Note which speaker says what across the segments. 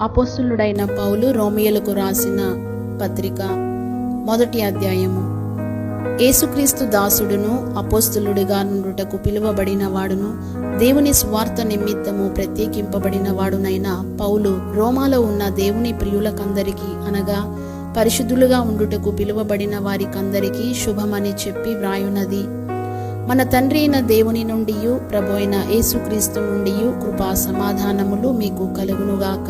Speaker 1: అపోస్తలుడైన పౌలు రోమియోలకు రాసిన పత్రిక 1వ అధ్యాయము. యేసుక్రీస్తు దాసుడును అపోస్తలుడిగా నుండుటకు పిలువబడిన వాడును దేవుని స్వార్థ నిమిత్తము ప్రత్యేకింపబడిన వాడునైన పౌలు రోమాలో ఉన్న దేవుని ప్రియులకందరికీ అనగా పరిశుద్ధులుగా ఉండుటకు పిలువబడిన వారికందరికీ శుభమని చెప్పి వ్రాయున్నది. మన తండ్రి అయిన దేవుని నుండి ప్రభు అయిన యేసుక్రీస్తు నుండి కృపా సమాధానములు మీకు కలుగునుగాక.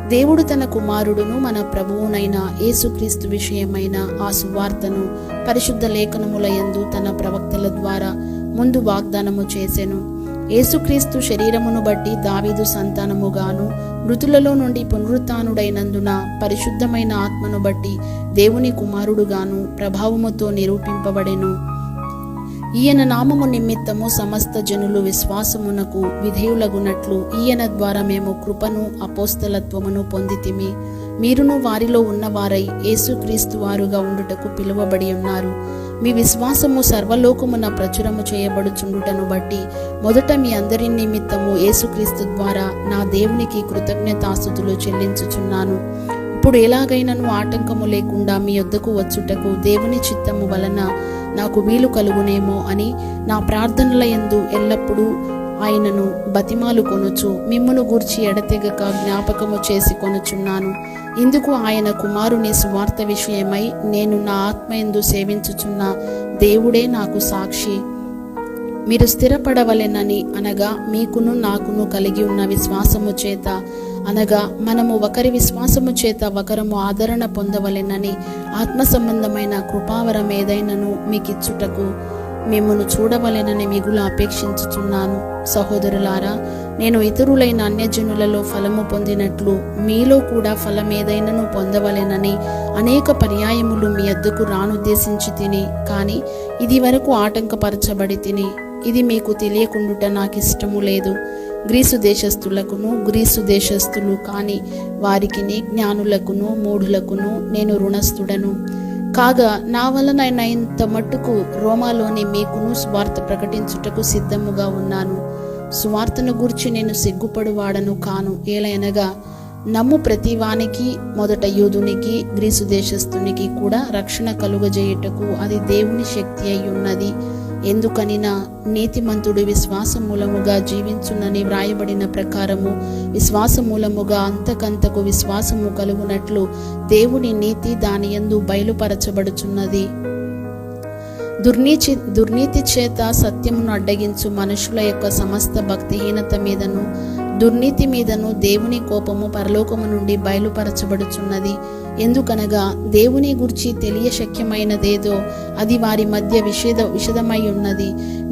Speaker 1: దేవుడు తన కుమారుడును మన ప్రభువునైన యేసుక్రీస్తు విషయమైన ఆ సువార్తను పరిశుద్ధ లేఖనముల యందు తన ప్రవక్తల ద్వారా ముందు వాగ్దానము చేసెను. యేసుక్రీస్తు శరీరమును బట్టి దావీదు సంతానముగాను మృతులలో నుండి పునరుత్థానుడైనందున పరిశుద్ధమైన ఆత్మను బట్టి దేవుని కుమారుడుగాను ప్రభావముతో నిరూపింపబడెను. ఈయన నామము నిమిత్తము సమస్త జనులు విశ్వాసమునకు విధేయులగునట్లు ఈయన ద్వారా మేము కృపను అపోస్తలత్వమును పొందితిమి. మీరును వారిలో ఉన్నవారై యేసుక్రీస్తు వారుగా ఉండుటకు పిలువబడి ఉన్నారు. మీ విశ్వాసము సర్వలోకమున ప్రచురము చేయబడుచుండుటను బట్టి మొదట మీ అందరి నిమిత్తము యేసుక్రీస్తు ద్వారా నా దేవునికి కృతజ్ఞతాస్తుతులు చెల్లించుచున్నాను. ఇప్పుడు ఎలాగైనను ఆటంకము లేకుండా మీ యొద్దకు వచ్చుటకు దేవుని చిత్తము వలన నాకు వీలు కలుగునేమో అని నా ప్రార్థనల యందు ఎల్లప్పుడూ ఆయనను బతిమాలు కొనుచు మిమ్మును గూర్చి ఎడతెగక జ్ఞాపకము చేసి కొనుచున్నాను. ఇందుకు ఆయన కుమారుని సువార్త విషయమై నేను నా ఆత్మయందు సేవించుచున్న దేవుడే నాకు సాక్షి. మీరు స్థిరపడవలెనని అనగా మీకును నాకును కలిగి ఉన్న విశ్వాసము చేత అనగా మనము ఒకరి విశ్వాసము చేత ఒకరము ఆదరణ పొందవలెనని ఆత్మ సంబంధమైన కృపావరం ఏదైనను మీకిచ్చుటకు మిమ్మును చూడవలెనని మిగులు అపేక్షించుచున్నాను. సహోదరులారా, నేను ఇతరులైన అన్యజనులలో ఫలము పొందినట్లు మీలో కూడా ఫలం ఏదైనను పొందవలెనని అనేక పర్యాయములు మీ యొద్దకు రానుద్దేశించి తిని, కానీ ఇది వరకు ఆటంకపరచబడి తిని. ఇది మీకు తెలియకుండుట నాకు ఇష్టము లేదు. గ్రీసు దేశస్థులకును గ్రీసు దేశస్థులు కాని వారికిని జ్ఞానులకును మూఢులకును నేను రుణస్థుడను. కాగా నా వలన ఇంత మట్టుకు రోమాలోని మీకును సువార్త ప్రకటించుటకు సిద్ధముగా ఉన్నాను. సువార్తను గూర్చి నేను సిగ్గుపడువాడను కాను. ఏలైనగా నమ్ము ప్రతివానికి మొదట యూదునికి గ్రీసు దేశస్థునికి కూడా రక్షణ కలుగజేయుటకు అది దేవుని శక్తి అయి ఉన్నది. ఎందుకనినా నీతిమంతుడు విశ్వాసమూలముగా జీవించునని వ్రాయబడిన ప్రకారము విశ్వాసమూలముగా అంతకంతకు విశ్వాసము కలుగునట్లు దేవుని నీతి దాని యందు బయలుపరచబడుచున్నది. దుర్నీతి చేత సత్యమును అడ్డగించు మనుషుల యొక్క సమస్త భక్తిహీనత మీదను దుర్నీతి మీదను దేవుని కోపము పరలోకము నుండి బయలుపరచబడుచున్నది. ఎందుకనగా దేవుని గురించి తెలియశక్యమైనదేదో అది వారి మధ్య విషదమై ఉన్నది.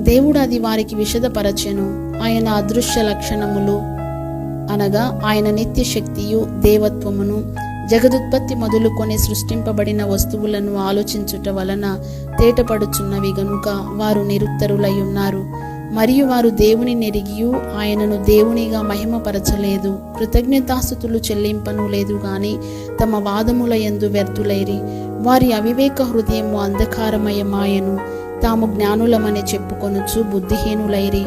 Speaker 1: దేవుడు అది వారికి విషదపరచెను. ఆయన అదృశ్య లక్షణములు అనగా ఆయన నిత్య శక్తియు దేవత్వమును జగదుత్పత్తి మొదలుకొని సృష్టింపబడిన వస్తువులను ఆలోచించుట వలన తేటపడుచున్నవి గనుక వారు నిరుత్తరులై ఉన్నారు. మరియు వారు దేవుని నెరిగియు ఆయనను దేవునిగా మహిమపరచలేదు, కృతజ్ఞతాస్తుతులు చెల్లింపను లేదు గాని తమ వాదముల యందు వ్యర్థులైరి. వారి అవివేక హృదయము అంధకారమయమాయను, తాము జ్ఞానులమని చెప్పుకొనుచు బుద్ధిహీనులైరి.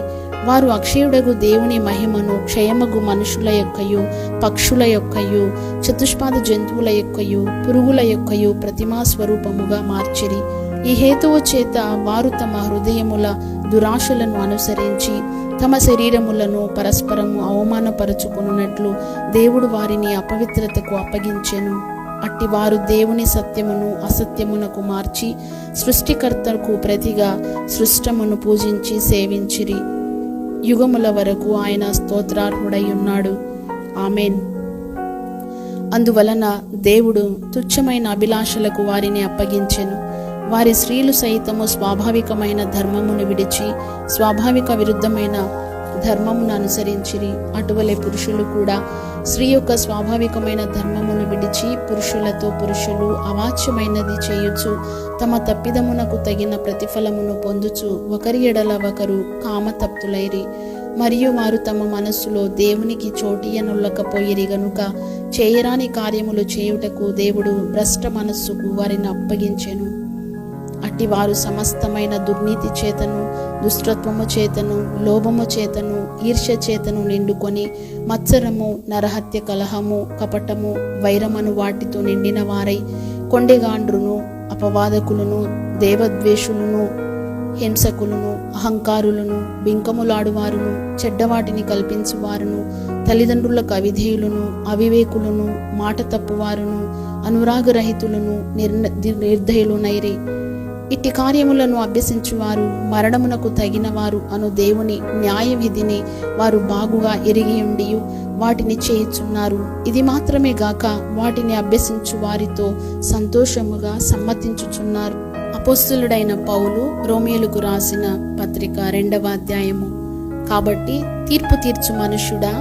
Speaker 1: వారు అక్షయుడగు దేవుని మహిమను క్షయమగు మనుషుల యొక్కయు పక్షుల యొక్కయు చతుష్పాద జంతువుల యొక్కయు పురుగుల యొక్కయు ప్రతిమా స్వరూపముగా మార్చిరి. ఈ హేతువు చేత వారు తమ హృదయముల దురాశలను అనుసరించి తమ శరీరములను పరస్పరము అవమానపరచుకొనున్నట్లు దేవుడు వారిని అపవిత్రతకు అప్పగించెను. అట్టి వారు దేవుని సత్యమును అసత్యమునకు మార్చి సృష్టికర్తకు ప్రతిగా సృష్టమును పూజించి సేవించిరి. యుగముల వరకు ఆయన స్తోత్రార్హుడై ఉన్నాడు. ఆమెన్. అందువలన దేవుడు తుచ్చమైన అభిలాషలకు వారిని అప్పగించెను. వారి స్త్రీలు సైతము స్వాభావికమైన ధర్మమును విడిచి స్వాభావిక విరుద్ధమైన ధర్మమును అనుసరించిరి. అటువలే పురుషులు కూడా స్త్రీ యొక్క స్వాభావికమైన ధర్మమును విడిచి పురుషులతో పురుషులు అవాచ్యమైనది చేయుచు తమ తప్పిదమునకు తగిన ప్రతిఫలమును పొందుచు ఒకరి ఎడల ఒకరు కామతప్తులైరి. మరియు వారు తమ మనస్సులో దేవునికి చోటియనుల్లకపోయిరి గనుక చేయరాని కార్యములు చేయుటకు దేవుడు భ్రష్ట మనస్సుకు వారిని అప్పగించెను. అట్టివారు సమస్తమైన దుర్నీతి చేతను, దుష్టత్వము చేతను, లోభము చేతను, ఈర్ష్య చేతను నిండుకొని మత్సరము, నరహత్య, కలహము, కపటము, వైరమను వాటితో నిండిన వారై కొండెగాండ్రును, అపవాదకులను, దేవద్వేషులను, హింసకులను, అహంకారులను, బింకములాడువారును, చెడ్డవాటిని కల్పించువారును, తల్లిదండ్రులకు అవిధేయులను, అవివేకులను, మాట తప్పువారును, అనురాగరహితులను, నిర్దయులునైరి. ఇట్టి కార్యములను అభ్యసించువారు మరణమునకు తగినవారు అను దేవుని న్యాయ విధిని వారు బాగుగా ఎరిగియుండియు వాటిని చేయుచున్నారు. ఇది మాత్రమే గాక వాటిని అభ్యసించు వారితో సంతోషముగా సమ్మతించుచున్నారు. అపోస్తలుడైన పౌలు రోమియోలకు రాసిన పత్రిక 2వ అధ్యాయము. కాబట్టి తీర్పు తీర్చు మనుష్యుడా,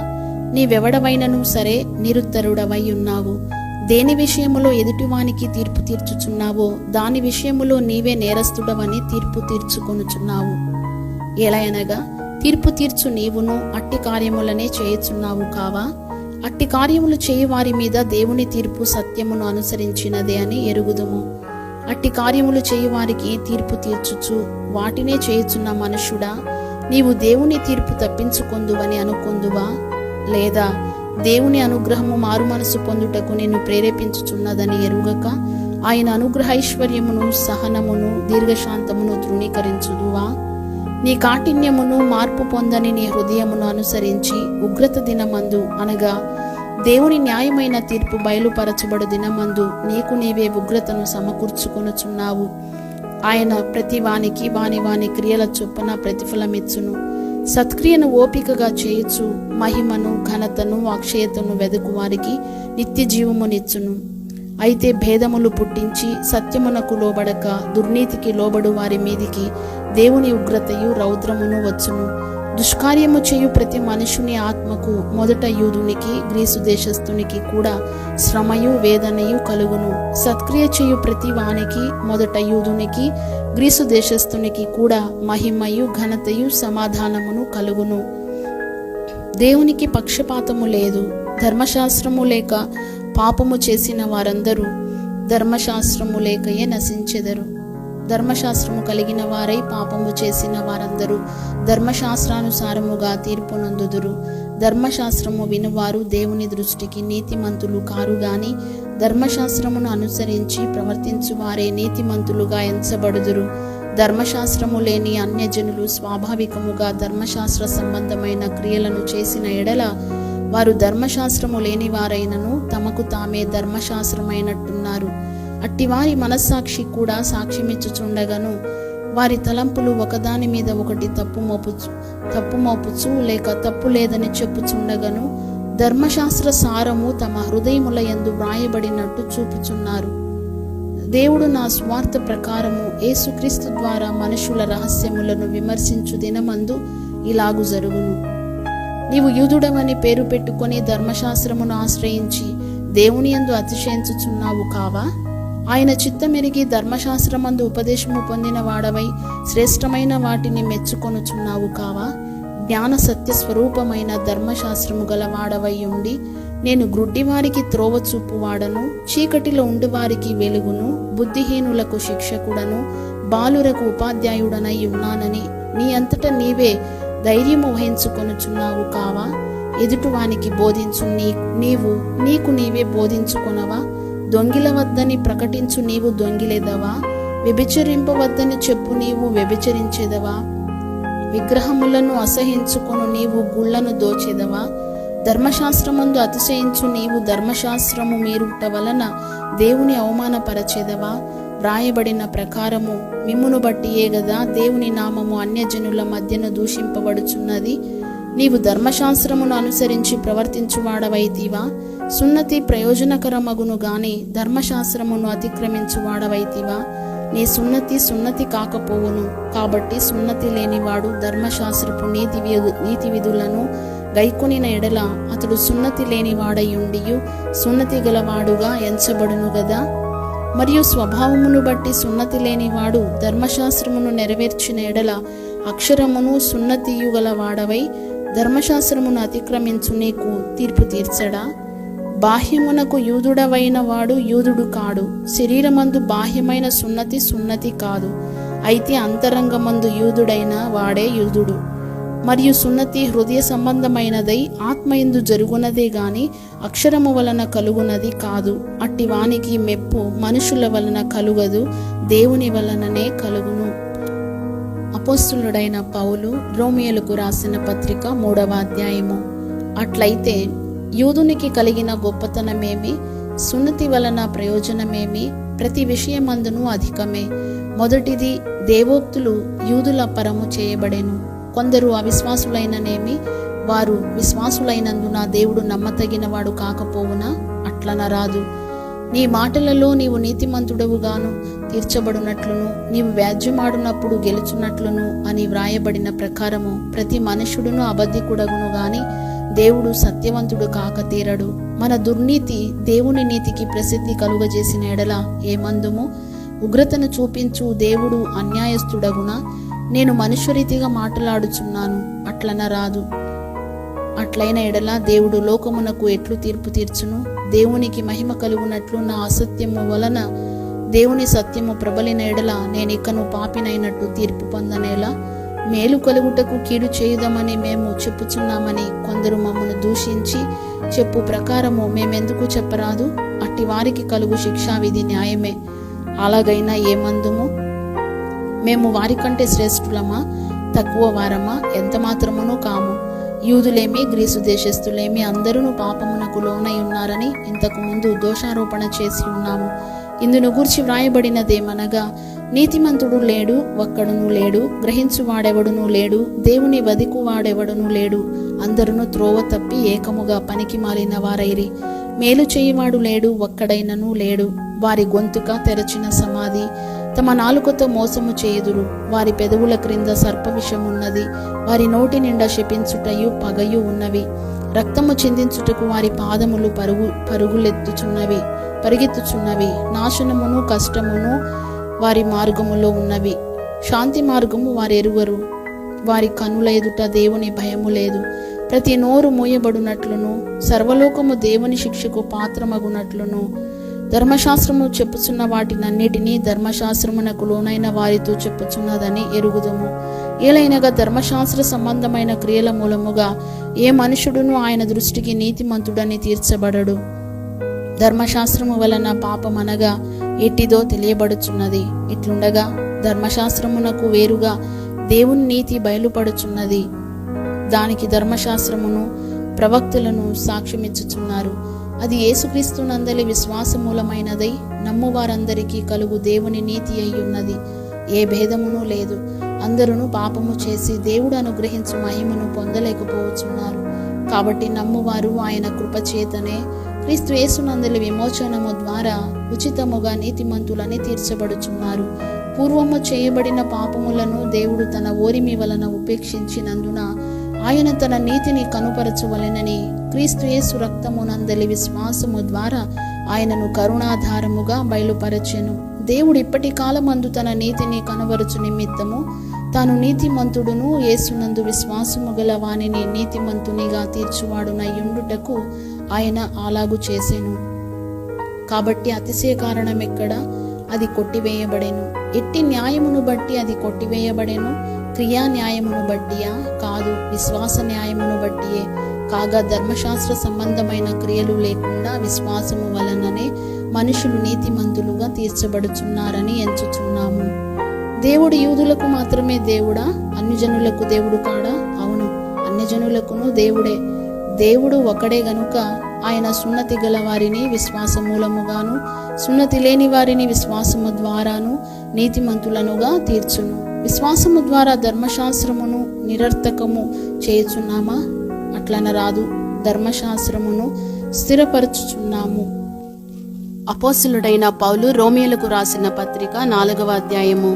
Speaker 1: నీవెవడవైనను సరే నిరుత్తరుడవై ఉన్నావు. దేని విషయములో ఎదుటివానికి తీర్పు తీర్చుచున్నావో దాని విషయములో నీవే నేరస్తుడవని తీర్పు తీర్చుకొనుచున్నావు. ఎలయనగా తీర్పు తీర్చు నీవును అట్టి కార్యములనే చేయుచున్నావు కావా? అట్టి కార్యములు చేయి వారి మీద దేవుని తీర్పు సత్యమును అనుసరించినదే అని ఎరుగుదుము. అట్టి కార్యములు చేయి వారికి తీర్పు తీర్చుచు వాటినే చేయుచున్న మనుష్యుడా, నీవు దేవుని తీర్పు తప్పించుకొందువని అనుకొందువా? లేదా దేవుని అనుగ్రహము మారు మనసు పొందుటకు నిన్ను ప్రేరేపించుచున్నదని ఎరుగక ఆయన అనుగ్రహైశ్వర్యమును, సహనమును, దీర్ఘశాంతమును తృణీకరించుదువా? నీ కాఠిన్యమును, మార్పు పొందని నీ హృదయమును అనుసరించి ఉగ్రత దినమందు అనగా దేవుని న్యాయమైన తీర్పు బయలుపరచబడు దినమందు నీకు నీవే ఉగ్రతను సమకూర్చుకొనుచున్నావు. ఆయన ప్రతి వానికి వాని వాని క్రియల చొప్పున ప్రతిఫలమిచ్చును. సత్క్రియను ఓపికగా చేయుచు మహిమను, ఘనతను, అక్షయతను వెదుకు వారికి నిత్య జీవమునిచ్చును. అయితే భేదములు పుట్టించి సత్యమునకు లోబడక దుర్నీతికి లోబడు వారి మీదికి దేవుని ఉగ్రతయు రౌద్రమును వచ్చును. దుష్కార్యము చేయు ప్రతి మనుషుని ఆత్మకు మొదట యూదునికి, గ్రీసు దేశస్థునికి కూడా శ్రమయు వేదనయు కలుగును. సత్క్రియ చేయు ప్రతి వానికి మొదట యూదునికి, గ్రీసు దేశస్థునికి కూడా మహిమయు, ఘనతయు, సమాధానమును కలుగును. దేవునికి పక్షపాతము లేదు. ధర్మశాస్త్రము లేక పాపము చేసిన వారందరూ ధర్మశాస్త్రము లేకయే నశించెదరు. ధర్మశాస్త్రము కలిగిన వారై పాపము చేసిన వారందరూ ధర్మశాస్త్రానుసారముగా తీర్పు నొందుదురు. ధర్మశాస్త్రము వినువారు దేవుని దృష్టికి నీతిమంతులు కారు గాని ధర్మశాస్త్రమును అనుసరించి ప్రవర్తించు వారే నీతిమంతులుగా ఎంచబడుదురు. ధర్మశాస్త్రము లేని అన్యజనులు స్వాభావికముగా ధర్మశాస్త్ర సంబంధమైన క్రియలను చేసిన ఎడల వారు ధర్మశాస్త్రము లేని వారైనను తమకు తామే ధర్మశాస్త్రమైనట్టున్నారు. అట్టివారి మనస్సాక్షి కూడా సాక్ష్యమిచ్చుచుండగను వారి తలంపులు ఒకదాని మీద ఒకటి తప్పు మోపుచు లేక తప్పు లేదని చెప్పుచుండగను ధర్మశాస్త్ర సారము తమ హృదయముల యందు వ్రాయబడినట్టు చూపుచున్నారు. దేవుడు నా స్వార్థ ప్రకారము యేసుక్రీస్తు ద్వారా మనుషుల రహస్యములను విమర్శించు దినమందు ఇలాగు జరుగును. నీవు యూదుడవని పేరు పెట్టుకొని ధర్మశాస్త్రమును ఆశ్రయించి దేవుని యందు అతిశయించుచున్నావు కావా? ఆయన చిత్తమెరిగి ధర్మశాస్త్రమందు ఉపదేశము పొందిన వాడవై శ్రేష్టమైన వాటిని మెచ్చుకొనుచున్నావు కావా? జ్ఞాన సత్య స్వరూపమైన ధర్మశాస్త్రము గల వాడవై ఉండి నేను గ్రుడ్డివారికి త్రోవ చూపువాడను, చీకటిలో ఉండి వారికి వెలుగును, బుద్ధిహీనులకు శిక్షకుడను, బాలురకు ఉపాధ్యాయుడనై ఉన్నానని నీ అంతట నీవే ధైర్యము వహించుకొనుచున్నావు కావా? ఎదుటివానికి బోధించు నీకు నీవే బోధించుకొనవా? దొంగిలవద్దని ప్రకటించు నీవు దొంగిలేదవా? వ్యభిచరింపవద్దని చెప్పు నీవు వ్యభిచరించేదవా? విగ్రహములను అసహించుకొను నీవు గుళ్లను దోచేదవా? ధర్మశాస్త్రమందు అతిశయించు నీవు ధర్మశాస్త్రము మీరుట వలన దేవుని అవమానపరచేదవా? వ్రాయబడిన ప్రకారము మిమ్మును బట్టియే గదా దేవుని నామము అన్యజనుల మధ్యన దూషింపబడుచున్నది. నీవు ధర్మశాస్త్రమును అనుసరించి ప్రవర్తించువాడవైతివా? సున్నతి ప్రయోజనకరమగును గాని ధర్మశాస్త్రమును అతిక్రమించువాడవైతివా? నీ సున్నతి కాకపోవును. కాబట్టి సున్నతి లేనివాడు ధర్మశాస్త్రపు నీతి విధులను గైకొనిన ఎడల అతడు సున్నతి లేనివాడయుండియు సున్నతి గలవాడుగా ఎంచబడును గదా. మరియు స్వభావమును బట్టి సున్నతి లేనివాడు ధర్మశాస్త్రమును నెరవేర్చిన ఎడల అక్షరమును సున్నతియు గలవాడవై ధర్మశాస్త్రమును అతిక్రమించు నీకు తీర్పు తీర్చడా? బాహ్యమునకు యూదుడవైన వాడు యూదుడు కాడు, శరీరమందు బాహ్యమైన సున్నతి కాదు, అయితే అంతరంగమందు యూదుడైన వాడే యూదుడు. మరియు సున్నతి హృదయ సంబంధమైనదై ఆత్మయందు జరుగునదే గాని అక్షరము వలన కలుగునది కాదు. అట్టి వానికి మెప్పు మనుషుల వలన కలుగదు, దేవుని వలననే కలుగును. అపోస్తులుడైన పౌలు రోమియోలకు రాసిన పత్రిక 3వ అధ్యాయము. అట్లయితే యూదునికి కలిగిన గొప్పతనమేమి, సున్నతి వలన ప్రయోజనమేమి? ప్రతి విషయమందును అధికమే. మొదటిది, దేవోక్తులు యూదుల పరము చేయబడెను. కొందరు అవిశ్వాసులైననేమి, వారు విశ్వాసులైనందున దేవుడు నమ్మతగినవాడు కాకపోవునా? అట్లనరాదు. నీ మాటలలో నీవు నీతిమంతుడవుగాను తీర్చబడినట్లును, నీవు వ్యాజ్యమాడునప్పుడు గెలుచున్నట్లును అని వ్రాయబడిన ప్రకారము ప్రతి మనుష్యుడును అబద్ధికుడగును గాని దేవుడు సత్యవంతుడు కాక తీరడు. మన దుర్నీతి దేవుని నీతికి ప్రసిద్ధి కలుగజేసిన ఎడల ఏమందుము? ఉగ్రతను చూపించు దేవుడు అన్యాయస్తుడగునా? నేను మనుష్యరీతిగా మాట్లాడుచున్నాను, అట్లనరాదు. అట్లైన ఎడల దేవుడు లోకమునకు ఎట్లు తీర్పు తీర్చును? దేవునికి మహిమ కలుగునట్లు నా అసత్యము వలన దేవుని సత్యము ప్రబలిన ఎడల నేనికను పాపినైనట్టు తీర్పు పొందనేలా? మేలు కలుగుటకు కీడు చేయుదామని మేము చెప్పుచున్నామని కొందరు మమ్మను దూషించి చెప్పు ప్రకారము మేమెందుకు చెప్పరాదు? అట్టి వారికి కలుగు శిక్షావిధి న్యాయమే. అలాగైనా ఏమందుము? మేము వారికంటే శ్రేష్ఠులమా, తక్కువ వారమా? ఎంత మాత్రమునూ కాము. యూదులేమి గ్రీసు దేశస్థులేమి అందరూ పాపమునకు లోనై ఉన్నారని ఇంతకు ముందు దోషారోపణ చేసి ఉన్నాము. ఇందును గూర్చి వ్రాయబడినదేమనగా, నీతిమంతుడు లేడు, ఒక్కడును లేడు, గ్రహించువాడెవడునూ లేడు, దేవుని వదికువాడెవడునూ లేడు, అందరును త్రోవ తప్పి ఏకముగా పనికి మాలిన వారైరి. మేలు చేయువాడు లేడు, ఒక్కడైనను లేడు. వారి గొంతుక తెరచిన సమాధి, తమ నాలుకతో మోసము చేయుదురు. వారి పెదవుల క్రింద సర్పవిషమున్నది, వారి నోటి నిండా శపించుటయు పగయు ఉన్నవి. రక్తము చిందించుటకు వారి పాదములు పరిగెత్తుచున్నవి. నాశనమును కష్టమును వారి మార్గములో ఉన్నవి. శాంతి మార్గము వారెరుగరు. వారి కన్నుల ఎదుట దేవుని భయము లేదు. ప్రతి నోరు మూయబడునట్లును సర్వలోకము దేవుని శిక్షకు పాత్రమగునట్లును ధర్మశాస్త్రము చెప్పుచున్న వాటినన్నిటినీ ధర్మశాస్త్రమునకు లోనైన వారితో చెప్పుచున్నదని ఎరుగుదుము. ఏలైనగా ధర్మశాస్త్ర సంబంధమైన క్రియల మూలముగా ఏ మనుషుడును ఆయన దృష్టికి నీతిమంతుడని తీర్చబడడు. ధర్మశాస్త్రము వలన పాపమనగా ఎట్టిదో తెలియబడుచున్నది. ఇట్లుండగా ధర్మశాస్త్రమునకు వేరుగా దేవుని నీతి బయలుపడుచున్నది. దానికి ధర్మశాస్త్రమును ప్రవక్తలను సాక్ష్యమిచ్చుచున్నారు. అది యేసుక్రీస్తు నందలి విశ్వాసమూలమైనదై నమ్మువారందరికీ కలుగు దేవుని నీతి అయ్యున్నది. ఏ భేదమును లేదు. అందరూ పాపము చేసి దేవుడు అనుగ్రహించు మహిమను పొందలేకపోవచ్చున్నారు. కాబట్టి నమ్మువారు ఆయన కృపచేతనే క్రీస్తు యేసునందలి విమోచనము ద్వారా ఉచితముగా నీతిమంతులని తీర్చబడుచున్నారు. పూర్వము చేయబడిన పాపములను దేవుడు తన ఓరిమి వలన ఉపేక్షించినందున ఆయన తన నీతిని కనుపరచవలెనని క్రీస్తు యేసు రక్తమునందలి విశ్వాసము ద్వారా ఆయనను కరుణాధారముగా బయలుపరచెను. దేవుడు ఇప్పటి కాలమందు తన నీతిని కనబరుచు నిమిత్తము తాను నీతిమంతుడును యేసునందు విశ్వాసము గల వానిని నీతిమంతునిగా తీర్చువాడునయ్యుండుటకు ఆయన అలాగు చేసెను. కాబట్టి అతిశయ కారణం ఎక్కడ? అది కొట్టివేయబడెను. ఎట్టి న్యాయమును బట్టి అది కొట్టివేయబడెను? క్రియా న్యాయమును బట్టియా? కాదు, విశ్వాస న్యాయమును బట్టియే. కాగా ధర్మశాస్త్ర సంబంధమైన క్రియలు లేకుండా విశ్వాసము వలననే మనుషులు నీతిమంతులుగా తీర్చబడుచున్నారని ఎంచుచున్నాము. దేవుడు యూదులకు మాత్రమే దేవుడా? అన్యజనులకు దేవుడు కాడా? అవును, అన్యజనులకును దేవుడే. దేవుడు ఒకడే గనుక ఆయన సున్నతి గల వారిని విశ్వాసమూలముగాను సున్నతి లేని వారిని విశ్వాసము ద్వారాను నీతిమంతులనుగా తీర్చును. విశ్వాసము ద్వారా ధర్మశాస్త్రమును నిరర్థకము చేయుచున్నామా? అట్లనరాదు, ధర్మశాస్త్రమును స్థిరపరచుచున్నాము. అపోస్తలుడైన పౌలు రోమియోలకు రాసిన పత్రిక 4వ అధ్యాయము.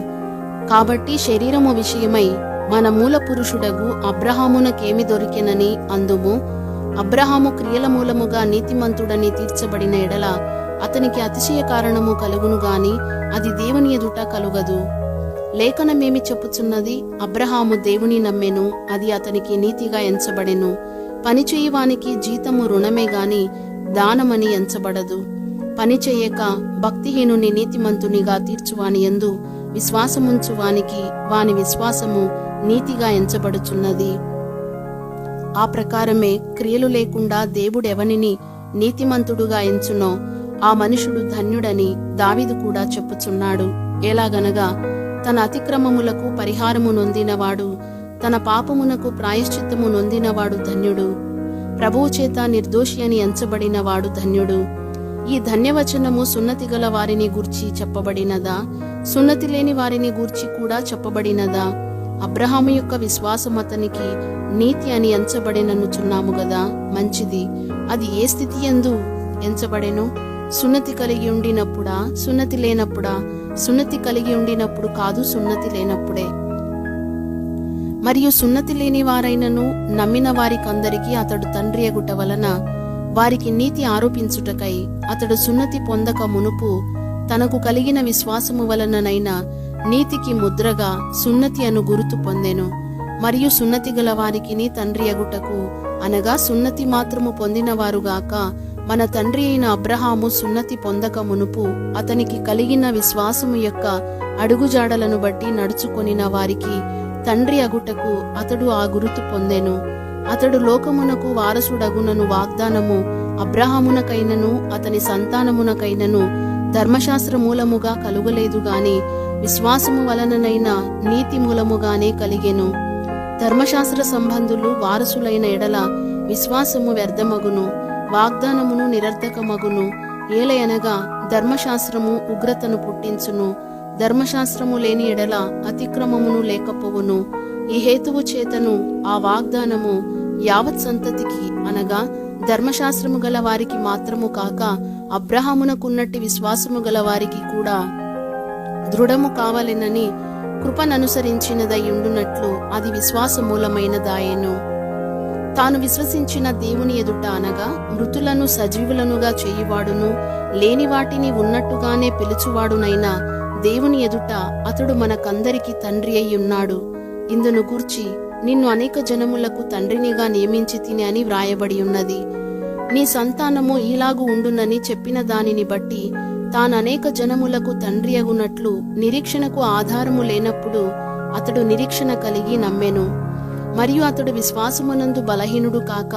Speaker 1: కాబట్టి శరీరము విషయమై మన మూల పురుషుడగు అబ్రహామునకేమి దొరికెనని అందుము. అబ్రహాము క్రియల మూలముగా నీతిమంతుడని తీర్చబడిన ఎడల అతనికి అతిశయ కారణము కలుగును గాని అది దేవుని ఎదుట కలుగదు. లేఖనమేమి చెప్పుచున్నది? అబ్రహాము దేవుని నమ్మెను, అది అతనికి నీతిగా ఎంచబడెను. పనిచేయువానికి జీతము రుణమే గాని దానమని ఎంచబడదు. పని చేయక భక్తిహీనుని నీతిమంతునిగా తీర్చువాని యందు విశ్వాసముంచు వానికి వాని విశ్వాసము నీతిగా ఎంచబడుచున్నది. ఆ ప్రకారమే క్రియలు లేకుండా దేవుడెవనిని నీతిమంతుడుగా ఎంచునో ఆ మనుషుడు ధన్యుడని దావీదు కూడా చెప్పుచున్నాడు. ఎలాగనగా తన అతిక్రమములకు పరిహారము నొందినవాడు, తన పాపమునకు ప్రాయశ్చిత్తము నొందినవాడు ధన్యుడు. ప్రభువు చేత నిర్దోషి అని ఎంచబడిన వాడు ధన్యుడు. ఈ ధన్యవచనము సున్నతి గల వారిని గూర్చి చెప్పబడినదా, సున్నతి లేని వారిని గూర్చి కూడా చెప్పబడినదా? అబ్రహాము యొక్క విశ్వాసం అతనికి నీతి అని ఎంచబడిననుచున్నాము గదా. మంచిది. అది ఏ స్థితి యందు ఎంచబడెను? సున్నతి కలిగి ఉండినప్పుడా, సున్నతి లేనప్పుడా? సున్నతి కలిగి ఉండినప్పుడు కాదు, సున్నతి లేనప్పుడే. మరియు సున్నతి లేని వారైనను నమ్మిన వారికందరికీ అతడు తండ్రి అగుట వలన వారికి నీతి ఆరోపించుటకై అతడు సున్నతి పొందక మునుపు తనకు కలిగిన విశ్వాసము వలననైనా నీతికి ముద్రగా సున్నతి అను గురుతు పొందెను. మరియు సున్నతి గల వారికిని తండ్రి అగుటకు, అనగా సున్నతి మాత్రము పొందినవారుగాక మన తండ్రి అయిన అబ్రహాము సున్నతి పొందక మునుపు అతనికి కలిగిన విశ్వాసము యొక్క అడుగుజాడలను బట్టి నడుచుకొనిన వారికి తండ్రి అగుటకు అతడు ఆ గురుతు పొందెను. అతడు లోకమునకు వారసుడగునను వాగ్దానము అబ్రహామునకైనను అతని సంతానమునకైనను ధర్మశాస్త్ర మూలముగా కలుగలేదు గాని విశ్వాసము వలననైనా నీతి మూలముగానే కలిగెను. ధర్మశాస్త్ర సంబంధులు వారసులైన ఎడల విశ్వాసము వ్యర్థమగును, వాగ్దానమును నిరర్థకమగును. ఏలయనగా ధర్మశాస్త్రము ఉగ్రతను పుట్టించును, ధర్మశాస్త్రము లేని ఎడల అతిక్రమమును లేకపోవును. ఈ హేతువు చేతను ఆ వాగ్దానము యావత్ సంతతికి, అనగా ధర్మశాస్త్రము గల వారికి మాత్రము కాక అబ్రహామునకున్నట్టి విశ్వాసము గల వారికి కూడా దృఢము కావాలెనని కృపననుసరించినదయ్యుండునట్లు అది విశ్వాసమూలమైనదాయెను. తాను విశ్వసించిన దేవుని ఎదుట, అనగా మృతులను సజీవులనుగా చేయువాడును లేని వాటిని ఉన్నట్టుగానే పిలుచువాడునైనా దేవుని ఎదుట అతడు మనకందరికి తండ్రి అయ్యున్నాడు. ఇందును గూర్చి నిన్ను అనేక జనములకు తండ్రినిగా నియమించి తిని అని వ్రాయబడి ఉన్నది. నీ సంతానము ఈలాగు ఉండునని చెప్పిన దానిని బట్టి తాననేక జనములకు తండ్రి అగునట్లు నిరీక్షణకు ఆధారము లేనప్పుడు అతడు నిరీక్షణ కలిగి నమ్మెను. మరియు అతడు విశ్వాసమునందు బలహీనుడు కాక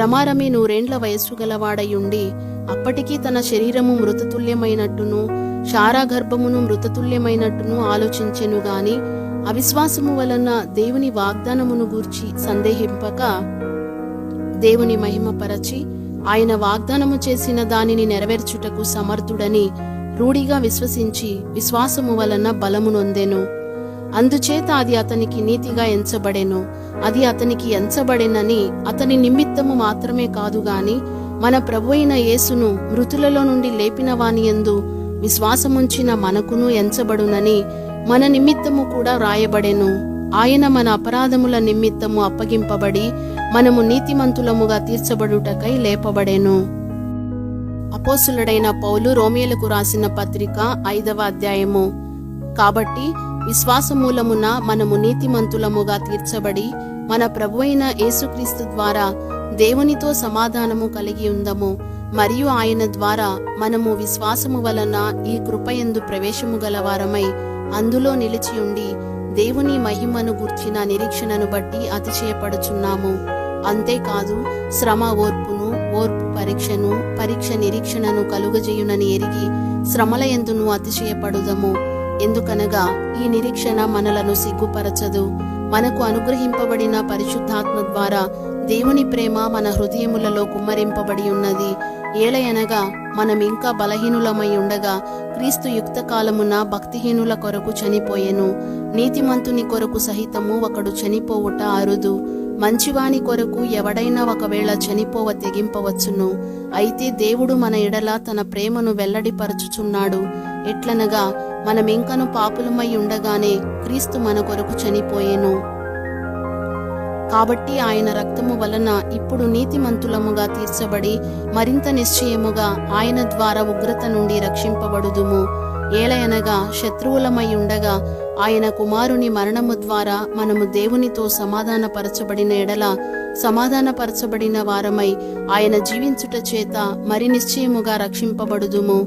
Speaker 1: రమారమి 100 వయస్సు గలవాడయుండి అప్పటికీ తన శరీరము మృతతుల్యమైనట్టును శారా గర్భమును మృతతుల్యమైనట్టును ఆలోచించెను గాని అవిశ్వాసము వలన దేవుని వాగ్దానమును గూర్చి సందేహింపక దేవుని మహిమపరచి ఆయన వాగ్దానము చేసిన దానిని నెరవేర్చుటకు సమర్థుడని రూఢిగా విశ్వసించి విశ్వాసము వలన బలము నొందెను. అందుచేత అది అతనికి నీతిగా ఎంచబడెను. అది అతనికి ఎంచబడెనని అతని నిమిత్తము మాత్రమే కాదు గాని మన ప్రభువైన యేసును మృతులలో నుండి లేపిన వాని యందు విశ్వాసముంచిన మనకును ఎంచబడునని మన నిమిత్తము కూడా రాయబడెను. ఆయన మన అపరాధముల నిమిత్తము అప్పగింపబడి మనము నీతిమంతులముగా తీర్చబడుటకై లేపబడెను. అపోస్తులుడైన పౌలు రోమియోలకు రాసిన పత్రిక 5వ అధ్యాయము. కాబట్టి విశ్వాసమూలమున మనము నీతిమంతులముగా తీర్చబడి మన ప్రభువైన యేసుక్రీస్తు ద్వారా దేవునితో సమాధానము కలిగి ఉందము. మరియు ఆయన ద్వారా మనము విశ్వాసము వలన ఈ కృపయందు ప్రవేశము గలవారమై అందులో నిలిచి ఉండి దేవుని మహిమను గూర్చిన నిరీక్షణను బట్టి అతిశయపడుచున్నాము. అంతేకాదు శ్రమ ఓర్పును, ఓర్పు పరీక్షను, పరీక్ష నిరీక్షణను కలుగజేయునని ఎరిగి శ్రమల యందును అతిశయపడుదము. ఎందుకనగా ఈ నిరీక్షణ మనలను సిగ్గుపరచదు. మనకు అనుగ్రహింపబడిన పరిశుద్ధాత్మ ద్వారా దేవుని ప్రేమ మన హృదయములలో కుమ్మరింపబడి ఉన్నది. ఏలయనగా మనం ఇంకా బలహీనులమై ఉండగా క్రీస్తు యుక్త కాలమున భక్తిహీనుల కొరకు చనిపోయెను. నీతిమంతుని కొరకు సహితము ఒకడు చనిపోవుట అరుదు. మంచివాని కొరకు ఎవడైనా ఒకవేళ చనిపోవ తెగింపవచ్చును. అయితే దేవుడు మన ఎడల తన ప్రేమను వెల్లడిపరచుచున్నాడు. ఎట్లనగా మనమింకను పాపులమై ఉండగానే క్రీస్తు మన కొరకు చనిపోయెను. కాబట్టి ఆయన రక్తము వలన ఇప్పుడు నీతిమంతులముగా తీర్చబడి మరింత నిశ్చయముగా ఆయన ద్వారా ఉగ్రత నుండి రక్షింపబడుదుము. ఏలయనగా శత్రువులమై ఉండగా ఆయన కుమారుని మరణము ద్వారా మనము దేవునితో సమాధానపరచబడిన ఎడల సమాధానపరచబడిన వారమై ఆయన జీవించుట చేత మరి నిశ్చయముగా రక్షింపబడుదుము.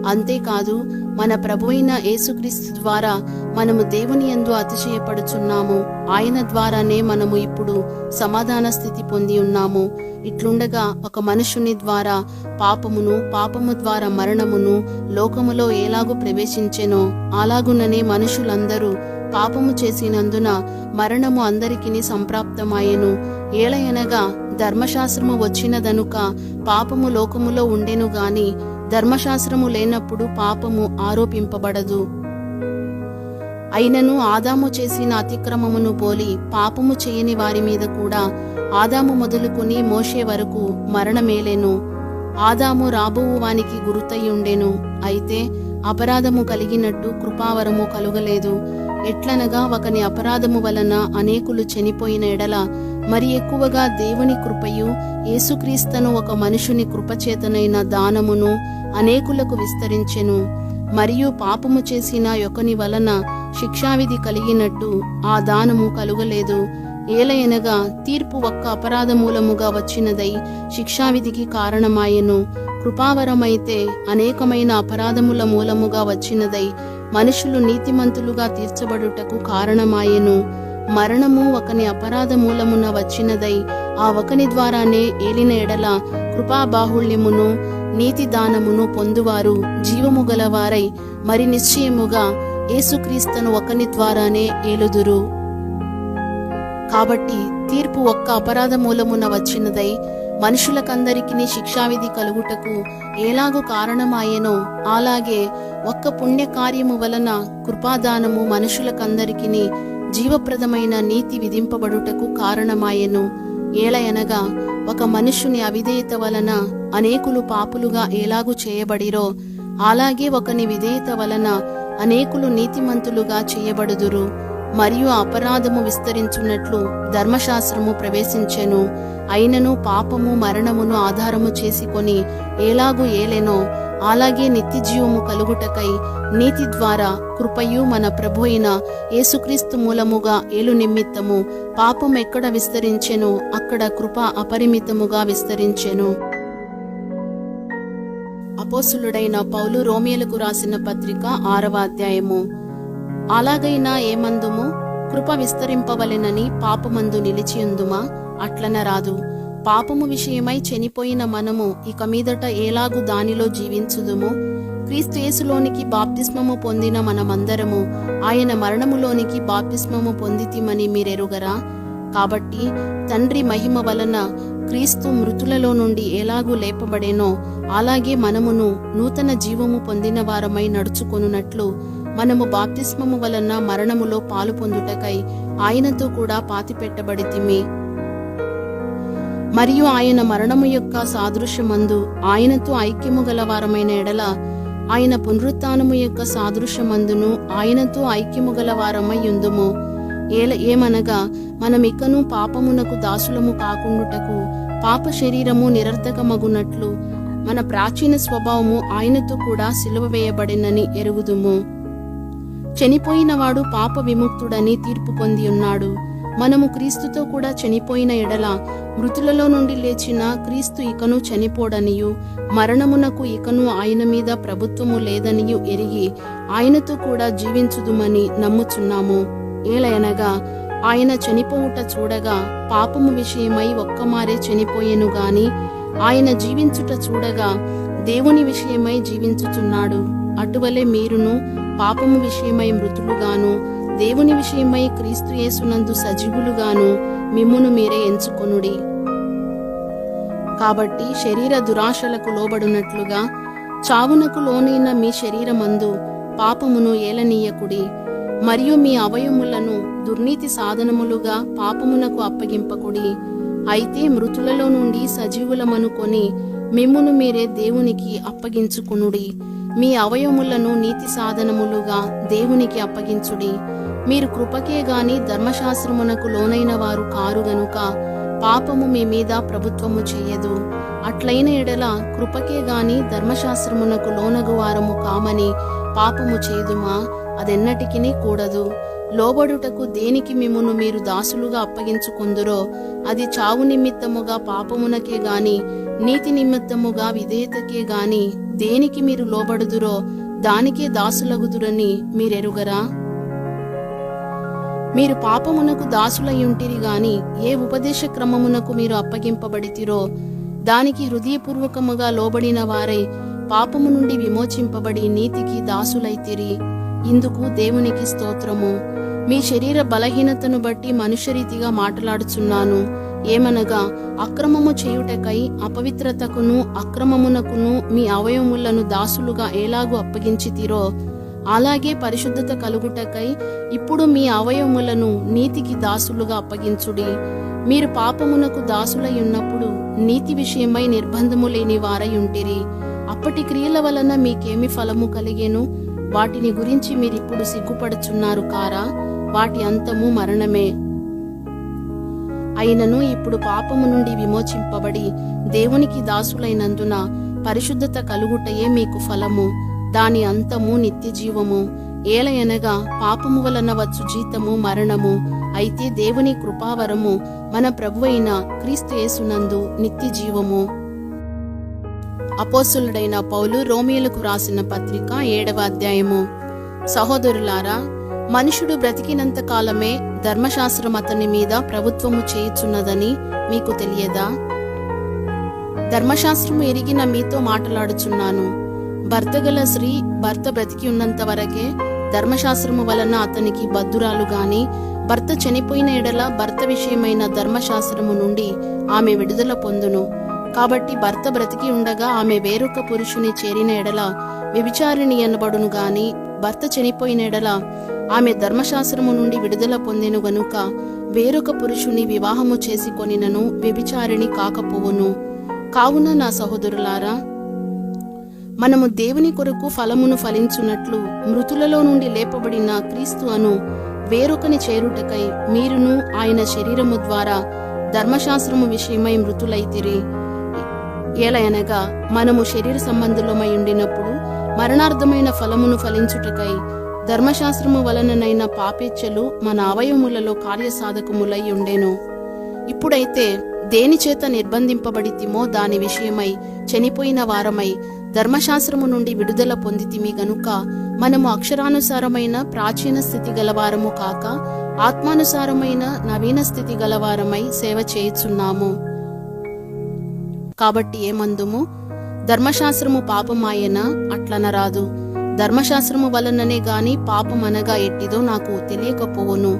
Speaker 1: అంతేకాదు, మన ప్రభువైన యేసుక్రీస్తు ద్వారా మనము దేవుని యందు అతిశయపడుచున్నాము. ఆయన ద్వారానే మనము ఇప్పుడు సమాధాన స్థితి పొంది ఉన్నాము. ఇట్లుండగా ఒక మనుషుని ద్వారా పాపము ద్వారా మరణమును లోకములో ఎలాగూ ప్రవేశించెనో అలాగుననే మనుషులందరూ పాపము చేసినందున మరణము అందరికిని సంప్రాప్తమాయెను. ఏలయనగా ధర్మశాస్త్రము వచ్చినదనుక పాపము లోకములో ఉండెను గాని ధర్మశాస్త్రము లేనప్పుడు పాపము ఆరోపింపబడదు. అయినను ఆదాము చేసిన అతిక్రమమును పోలి పాపము చేయని వారి మీద కూడా ఆదాము మొదలుకొని మోషే వరకు మరణమేలెను. ఆదాము రాబోవు వానికి గురుతై ఉండెను. అయితే అపరాధము కలిగినట్టు కృపావరము కలుగలేదు. ఎట్లనగా ఒకని అపరాధము వలన అనేకులు చనిపోయిన ఎడల మరి ఎక్కువగా దేవుని కృపయు యేసుక్రీస్తును ఒక మనుషుని కృపచేతనైన దానమును అనేకులకు విస్తరించెను. మరియు పాపము చేసిన ఒకని వలన శిక్షావిధి కలిగినట్టు ఆ దానము కలుగలేదు. ఏలయనగా తీర్పు ఒక్క అపరాధమూలముగా వచ్చినదై శిక్షావిధికి కారణమాయెను. కృపావరమైతే అనేకమైన అపరాధముల మూలముగా వచ్చినదై మనుషులు నీతిమంతులుగా తీర్చబడుటకు కారణమాయెను. మరణము ఒకని అపరాధ మూలమున వచ్చినదై ఆ ఒకని ద్వారానే ఏలిన ఎడల కృపాబాహుళ్యమును నీతి దానమును పొందువారు జీవము గలవారై మరి నిశ్చయముగా యేసుక్రీస్తును ఒకని ద్వారానే ఏలుదురు. కాబట్టి తీర్పు ఒక్క అపరాధ మూలమున వచ్చినదై మనుషులకందరికీ శిక్షావిధి కలుగుటకు ఎలాగూ కారణమాయెనో అలాగే ఒక్క పుణ్యకార్యము వలన కృపాదానము మనుషులకందరికీ జీవప్రదమైన నీతి విధింపబడుటకు కారణమాయెను. ఏలయనగా ఒక మనుషుని అవిధేయత వలన అనేకులు పాపులుగా ఎలాగూ చేయబడిరో అలాగే ఒకని విధేయత వలన అనేకులు నీతిమంతులుగా చేయబడుదురు. మరియు అపరాధము విస్తరించున్నట్లు ధర్మశాస్త్రము ప్రవేశించెను. అయినను పాపము మరణమును ఆధారము చేసుకొని ఎలాగూ ఏలెనో అలాగే నిత్యజీవము కలుగుటకై నీతి ద్వారా కృపయు మన ప్రభు అయిన యేసుక్రీస్తు మూలముగా ఏలు నిమిత్తము పాపం ఎక్కడ విస్తరించెనో అక్కడ కృప అపరిమితముగా విస్తరించెను. అపోస్తులుడైన పౌలు రోమియోలకు రాసిన పత్రిక 6వ అధ్యాయము. అలాగైనా ఏమందుము? కృప విస్తరింపవలెనని పాపమందు నిలిచియుందుమా? అట్లనరాదు. పాపము విషయమై చనిపోయిన మనము ఇక మీదట ఎలాగు దానిలో జీవించుదుము? క్రీస్తు యేసులోనికి బాప్తిస్మము పొందిన మనమందరము ఆయన మరణములోనికి బాప్తిస్మము పొందితిమని మీరెరుగరా? కాబట్టి తండ్రి మహిమ వలన క్రీస్తు మృతులలో నుండి ఎలాగూ లేపబడేనో అలాగే మనమును నూతన జీవము పొందిన వారమై నడుచుకొనున్నట్లు మనము బాప్తిస్మము వలన మరణములో పాలు పొందుటకై ఆయనతో కూడా పాతిపెట్టబడితిమి. మరియు ఆయన మరణము యొక్క సాదృశ్యమందు ఆయనతో ఐక్యము గలవారమైన ఎడల ఆయన పునరుత్థానము యొక్క సాదృశ్యమందును ఆయనతో ఐక్యము గలవారమై యుందుము. ఏమనగా మనమికను పాపమునకు దాసులము కాకుండుటకు పాప శరీరము నిరర్ధకమగునట్లు మన ప్రాచీన స్వభావము ఆయనతో కూడా సిలువ వేయబడినని ఎరుగుదుము. చనిపోయినవాడు పాప విముక్తుడని తీర్పు పొంది ఉన్నాడు. మనము క్రీస్తుతో కూడా చనిపోయిన ఎడల మృతులలో నుండి లేచిన క్రీస్తు ఇకను చనిపోడనియు మరణమునకు ఇకను ఆయన మీద ప్రభుత్వము లేదనియు ఎరిగి ఆయనతో కూడా జీవించుదుమని నమ్ముచున్నాము. ఏలయనగా ఆయన చనిపోవుట చూడగా పాపము విషయమై ఒక్కమారే చనిపోయెను గాని ఆయన జీవించుట చూడగా దేవుని విషయమై జీవించుచున్నాడు. అటువలే మీరును పాపము విషయమై మృతులుగాను దేవుని విషయమై క్రీస్తు యేసునందు సజీవులుగాను మిమ్మును మీరే ఎంచుకొనుడి. కాబట్టి శరీర దురాశలకు లోబడినట్లుగా చావునకు లోనైన మీ శరీరమందు పాపమును ఏలనీయకుడి. మరియు మీ అవయములను దుర్నీతి సాధనములుగా పాపమునకు అప్పగింపకుడి. అయితే మృతులలో నుండి సజీవులమనుకొని మిమ్మును మీరే దేవునికి అప్పగించుకునుడి. మీ అవయములను నీతి సాధనములుగా దేవునికి అప్పగించుడి. మీరు కృపకే గాని ధర్మశాస్త్రమునకు లోనైన వారు కారు గనుక పాపము మీ మీద ప్రభుత్వము చేయదు. అట్లైన ఎడల కృపకే గాని ధర్మశాస్త్రమునకు లోనగు వారము కామని పాపము చేదుమా? అదెన్నటికినీ కూడదు. లోబడుటకు దేనికి మిమ్మును మీరు దాసులుగా అప్పగించుకొందురో అది చావు నిమిత్తముగా పాపమునకే గాని నీతి నిమిత్తముగా విధేయతకే గాని దేనికి మీరు లోబడుదురో దానికే దాసులగుదురని మీరెరుగరా? మీరు పాపమునకు దాసులయ్యుంటిరి గాని ఏ ఉపదేశ క్రమమునకు మీరు అప్పగింపబడితిరో దానికి హృదయపూర్వకముగా లోబడిన వారై పాపము నుండి విమోచింపబడి నీతికి దాసులైతిరి. ఇందుకు దేవునికి స్తోత్రము. మీ శరీర బలహీనతను బట్టి మనుష్యరీతిగా మాట్లాడుచున్నాను. ఏమనగా అక్రమము చేయుటకై అపవిత్రతకును అక్రమమునకును మీ అవయవములను దాసులుగా ఎలాగూ అప్పగించితిరో అలాగే పరిశుద్ధత కలుగుటకై ఇప్పుడు మీ అవయవములను నీతికి దాసులుగా అప్పగించుడి. మీరు పాపమునకు దాసులై ఉన్నప్పుడు నీతి విషయమై నిర్బంధము లేని వారై ఉంటిరి. అప్పటి క్రియల వలన మీకేమి ఫలము కలిగేను? వాటిని గురించి మీరిప్పుడు సిగ్గుపడుచున్నారు కారా? వాటి అంతము మరణమే. అయినను ఇప్పుడు పాపము నుండి విమోచింపబడి దేవునికి దాసులైనందున పరిశుద్ధత కలుగుటయే మీకు ఫలము, దాని అంతము నిత్య జీవము. ఏలయనగా పాపము వలన వచ్చు జీతము మరణము, అయితే దేవుని కృపావరము మన ప్రభువైన క్రీస్తు యేసునందు నిత్య జీవము. అపోస్తలుడైన పౌలు రోమియోలకు రాసిన పత్రిక 7వ అధ్యాయము. సహోదరులారా, మనుషుడు బ్రతికినంత కాలమే ధర్మశాస్త్రం అతని మీద ప్రభుత్వము చేయుచున్నదని మీకు తెలియదా? ధర్మశాస్త్రము ఎరిగిన మీతో మాట్లాడుచున్నాను. భర్త గల స్త్రీ భర్త బ్రతికి ఉన్నంత వరకే ధర్మశాస్త్రము వలన అతనికి బద్ధురాలు గాని భర్త చనిపోయిన ఎడల భర్త విషయమైన ధర్మశాస్త్రము నుండి ఆమె విడుదల పొందును. కాబట్టి భర్త బ్రతికి ఉండగా ఆమె వేరొక పురుషుని చేరిన ఎడల వ్యభిచారిణి అనబడును గాని భర్త చనిపోయిన ఎడల ఆమె ధర్మశాస్త్రము నుండి విడుదల పొందెను గనుక వేరొక పురుషుని వివాహము చేసి కొనినను వ్యభిచారిణి కాకపోవును. కావున నా సహోదరులారా, మనము దేవుని కొరకు ఫలమును ఫలించున్నట్లు మృతులలో నుండి లేపబడిన క్రీస్తు అను వేరొకని చేరుటకై మీరును ఆయన శరీరము ద్వారా ధర్మశాస్త్రము విషయమై మృతులైతిరి. ఏలయనగా మనము శరీర సంబంధులమై ఉండినప్పుడు మరణార్థమైన ఫలమును ఫలించుటకై ధర్మశాస్త్రము వలననైన పాపేచ్ఛలు మన అవయవములలో కార్యసాధకములై ఉండెను. ఇప్పుడైతే దేని చేత నిర్బంధింపబడితిమో దాని విషయమై చనిపోయిన వారమై ధర్మశాస్త్రము నుండి విడుదల పొందితిమి గనుక మనము అక్షరానుసారమైన ప్రాచీన స్థితి గలవారము కాక ఆత్మానుసారమైన నవీన స్థితి గలవారమై సేవ చేయుచున్నాము. కాబట్టి ఏమందుము? ధర్మశాస్త్రము పాపమాయన? అట్లనరాదు. ధర్మశాస్త్రము వలననే గాని పాపం అనగా ఎట్టిదో నాకు తెలియకపోవును.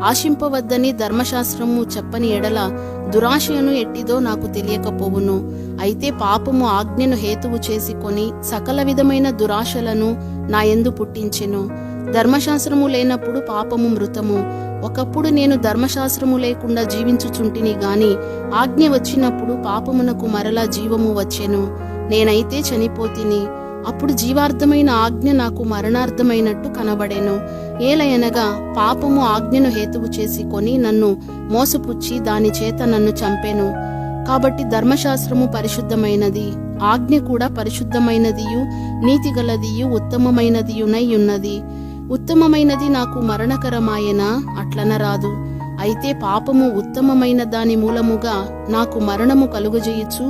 Speaker 1: ఆశింపవద్దని ధర్మశాస్త్రము చెప్పని ఎడల దురాశయను ఎట్టిదో నాకు తెలియకపోవును. అయితే పాపము ఆజ్ఞను హేతువు చేసుకొని సకల విధమైన దురాశలను నా యందు పుట్టించెను. ధర్మశాస్త్రము లేనప్పుడు పాపము మృతము. ఒకప్పుడు నేను ధర్మశాస్త్రము లేకుండా జీవించుచుంటిని గాని ఆజ్ఞ వచ్చినప్పుడు పాపమునకు మరలా జీవము వచ్చెను. నేనైతే చనిపోతిని. అప్పుడు జీవార్థమైన ఆజ్ఞ నాకు మరణార్థమైనట్టు కనబడెను. ఏలయనగా పాపము ఆజ్ఞను హేతువు చేసుకొని నన్ను మోసపుచ్చి దాని చేత నన్ను చంపెను. కాబట్టి ధర్మశాస్త్రము పరిశుద్ధమైనది, ఆజ్ఞ కూడా పరిశుద్ధమైనదియు నీతిగలదియు ఉత్తమమైనదియునై ఉన్నది. ఉత్తమమైనది నాకు మరణకరమాయనా? అట్లనరాదు. అయితే పాపము ఉత్తమమైన దాని మూలముగా నాకు మరణము కలుగజేయుచు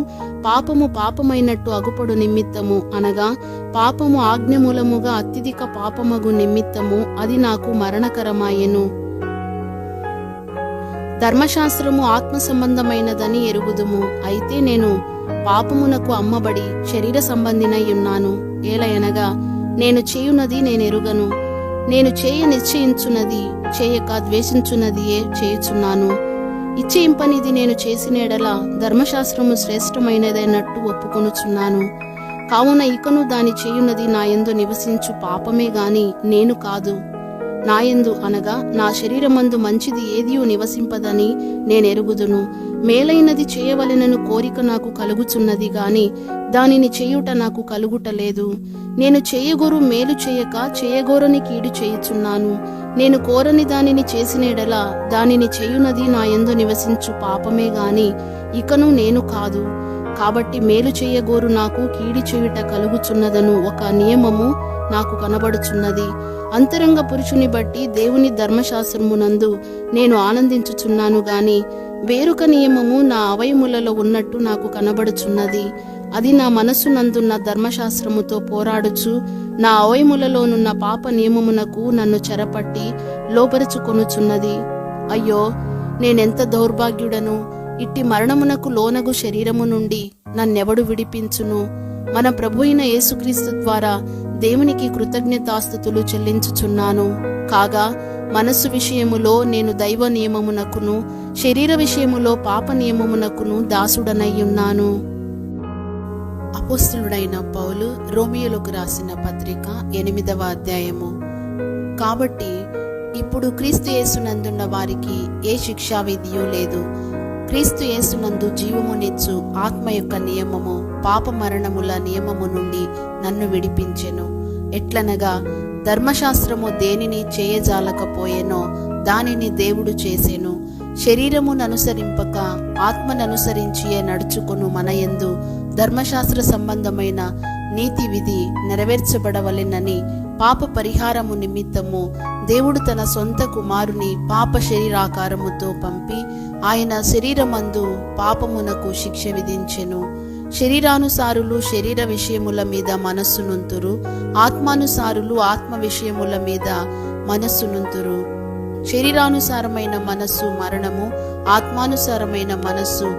Speaker 1: పాపము పాపమైనట్టు అగుపడు నిమిత్తము, అనగా పాపము ఆజ్ఞ మూలముగా అత్యధిక పాపమగు నిమిత్తము అది నాకు మరణకరమాయెను. ధర్మశాస్త్రము ఆత్మ సంబంధమైనదని ఎరుగుదుము. అయితే నేను పాపమునకు అమ్మబడి శరీర సంబంధినై ఉన్నాను. ఏలయనగా నేను చేయునది నేనెరుగను, నేను చేయ నిశ్చయించున్నది చేయక ద్వేషించున్నదియే చేయుచున్నాను. ఇచ్చేయింపనిది నేను చేసిన ఎడల ధర్మశాస్త్రము శ్రేష్టమైనదైనట్టు ఒప్పుకొనుచున్నాను. కావున ఇకను దాని చేయున్నది నా యందు నివసించు పాపమే గాని నేను కాదు. నాయందు అనగా నా శరీరమందు మంచిది ఏదియూ నివసింపదని నేనెరుగుదును. మేలైనది చేయవలెనను కోరిక నాకు కలుగుచున్నది గాని దానిని చేయుట నాకు కలుగుటలేదు. నేను చేయగోరు మేలు చేయక చేయగోరని కీడు చేయుచున్నాను. నేను కోరని దానిని చేసిన ఎడల దానిని చేయునది నా యందు నివసించు పాపమే గాని ఇకను నేను కాదు. కాబట్టి మేలు చేయగోరు నాకు కీడు చేయుట కలుగుచున్నదను ఒక నియమము నాకు కనబడుచున్నది. అంతరంగ పురుషుని బట్టి దేవుని ధర్మశాస్త్రమునందు నేను ఆనందించుచున్నాను గాని వేరొక నియమము నా అవయములలో ఉన్నట్టు నాకు కనబడుచున్నది. అది నా మనస్సునందున్న ధర్మశాస్త్రముతో పోరాడుచు నా అవయములలోనున్న పాప నియమమునకు నన్ను చెరపట్టి లోపరుచుకొనుచున్నది. అయ్యో, నేనెంత దౌర్భాగ్యుడను! ఇట్టి మరణమునకు లోనగు శరీరము నుండి నన్నెవడు విడిపించును? మన ప్రభు అయిన యేసుక్రీస్తు ద్వారా దేవునికి కృతజ్ఞతాస్తుతులు చెల్లించుచున్నాను. కాగా మనస్సు విషయములో నేను దైవ నియమమునకును, శరీర విషయములో పాప నియమమునకును దాసుడనయ్యున్నాను. అపోస్తలుడైన పౌలు రోమియోలకు రాసిన పత్రిక 8వ అధ్యాయము. కాబట్టి ఇప్పుడు క్రీస్తు యేసునందున్న వారికి ఏ శిక్షా విధియూ లేదు. క్రీస్తు యేసునందు జీవమునిచ్చు ఆత్మ యొక్క నియమము పాప మరణముల నియమము నుండి నన్ను విడిపించెను. ఎట్లనగా ధర్మశాస్త్రము దేనిని చేయజాలకపోయెనో దానిని దేవుడు చేసెను. శరీరముననుసరింపక ఆత్మననుసరించియే నడుచుకొను మనయందు ధర్మశాస్త్ర సంబంధమైన నీతి విధి నెరవేర్చబడవలెనని పాప పరిహారము నిమిత్తము దేవుడు తన సొంత కుమారుని పాప శరీరాకారముతో పంపి ఆయన శరీరమందు పాపమునకు శిక్ష విధించెను. శరీరానుసారులు శరీర విషయముల మీద మనస్సునుంతురు, ఆత్మానుసారులు ఆత్మ విషయముల మీద మనస్సునుంతురు. శరీరానుసారమైన మనస్సు మరణము, ఆత్మానుసారమైన మనస్సు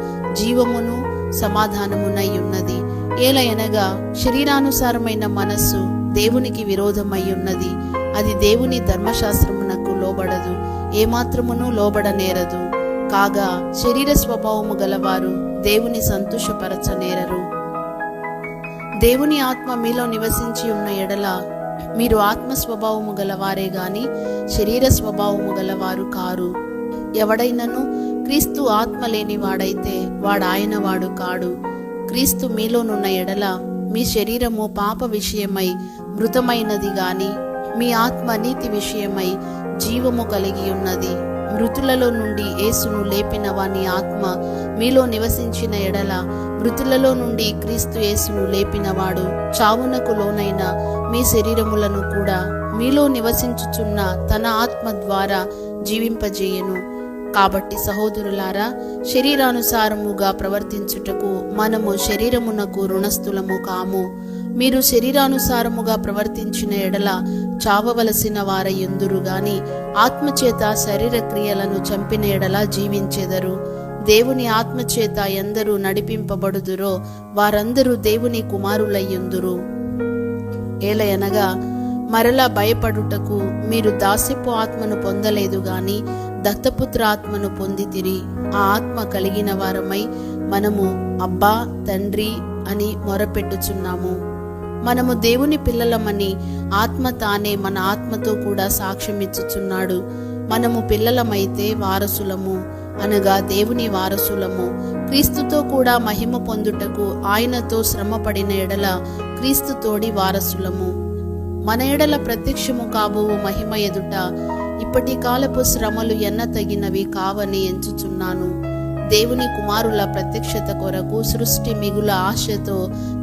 Speaker 1: జీవమును సమాధానమునై ఉన్నది. ఏలయనగా శరీరానుసారమైన మనస్సు దేవునికి విరోధమై ఉన్నది. అది దేవుని ధర్మశాస్త్రమునకు లోబడదు, ఏమాత్రమును లోబడనేరదు. కాగా శరీర స్వభావము గలవారు దేవుని సంతోషపరచనేరరు. దేవుని ఆత్మ మీలో నివసించి ఉన్న ఎడల మీరు ఆత్మ స్వభావము గలవారే గాని శరీర స్వభావము గలవారు కారు. ఎవడైనను క్రీస్తు ఆత్మ లేని వాడైతే వాడాయన వాడు కాడు. క్రీస్తు మీలోనున్న ఎడల మీ శరీరము పాప విషయమై మృతమైనది గాని మీ ఆత్మ నీతి విషయమై జీవము కలిగి ఉన్నది. మృతులలో నుండి యేసును లేపిన వాని ఆత్మ మీలో నివసించిన ఎడల మృతులలో నుండి క్రీస్తు యేసును లేపినవాడు చావునకు లోనైన మీ శరీరములను కూడా మీలో నివసించుచున్న తన ఆత్మ ద్వారా జీవింపజేయను. కాబట్టి సహోదరులారా, శరీరానుసారముగా ప్రవర్తించుటకు మనము శరీరమునకు రుణస్థులము కాము. మీరు శరీరానుసారముగా ప్రవర్తించిన ఎడల చావవలసిన వారయుందురు గాని ఆత్మచేత శరీర క్రియలను చంపిన ఎడల జీవించెదరు. దేవుని ఆత్మచేత ఎందరూ నడిపింపబడుదురో వారందరూ దేవుని కుమారులయ్యుందురు. ఏలయనగా మరలా భయపడుటకు మీరు దాస్యపు ఆత్మను పొందలేదు గాని దత్తపుత్ర ఆత్మను పొందితిరి. ఆ ఆత్మ కలిగిన వారమై మనము అబ్బా తండ్రి అని మొరపెట్టుచున్నాము. మనము దేవుని పిల్లలమని ఆత్మ తానే మన ఆత్మతో కూడా సాక్ష్యమిచ్చుచున్నాడు. మనము పిల్లలమైతే వారసులము, అనగా దేవుని వారసులము. క్రీస్తుతో కూడా మహిమ పొందుటకు ఆయనతో శ్రమపడిన ఎడల క్రీస్తుతోడి వారసులము. మన ఎడల ప్రత్యక్షము కాబోవు మహిమ ఎదుట ఇప్పటి కాలపు శ్రమలు ఎన్నతగినవి కావని ఎంచుచున్నాను. దేవుని కుమారుల ప్రత్యక్షత కొరకు సృష్టి మిగుల ఆశతో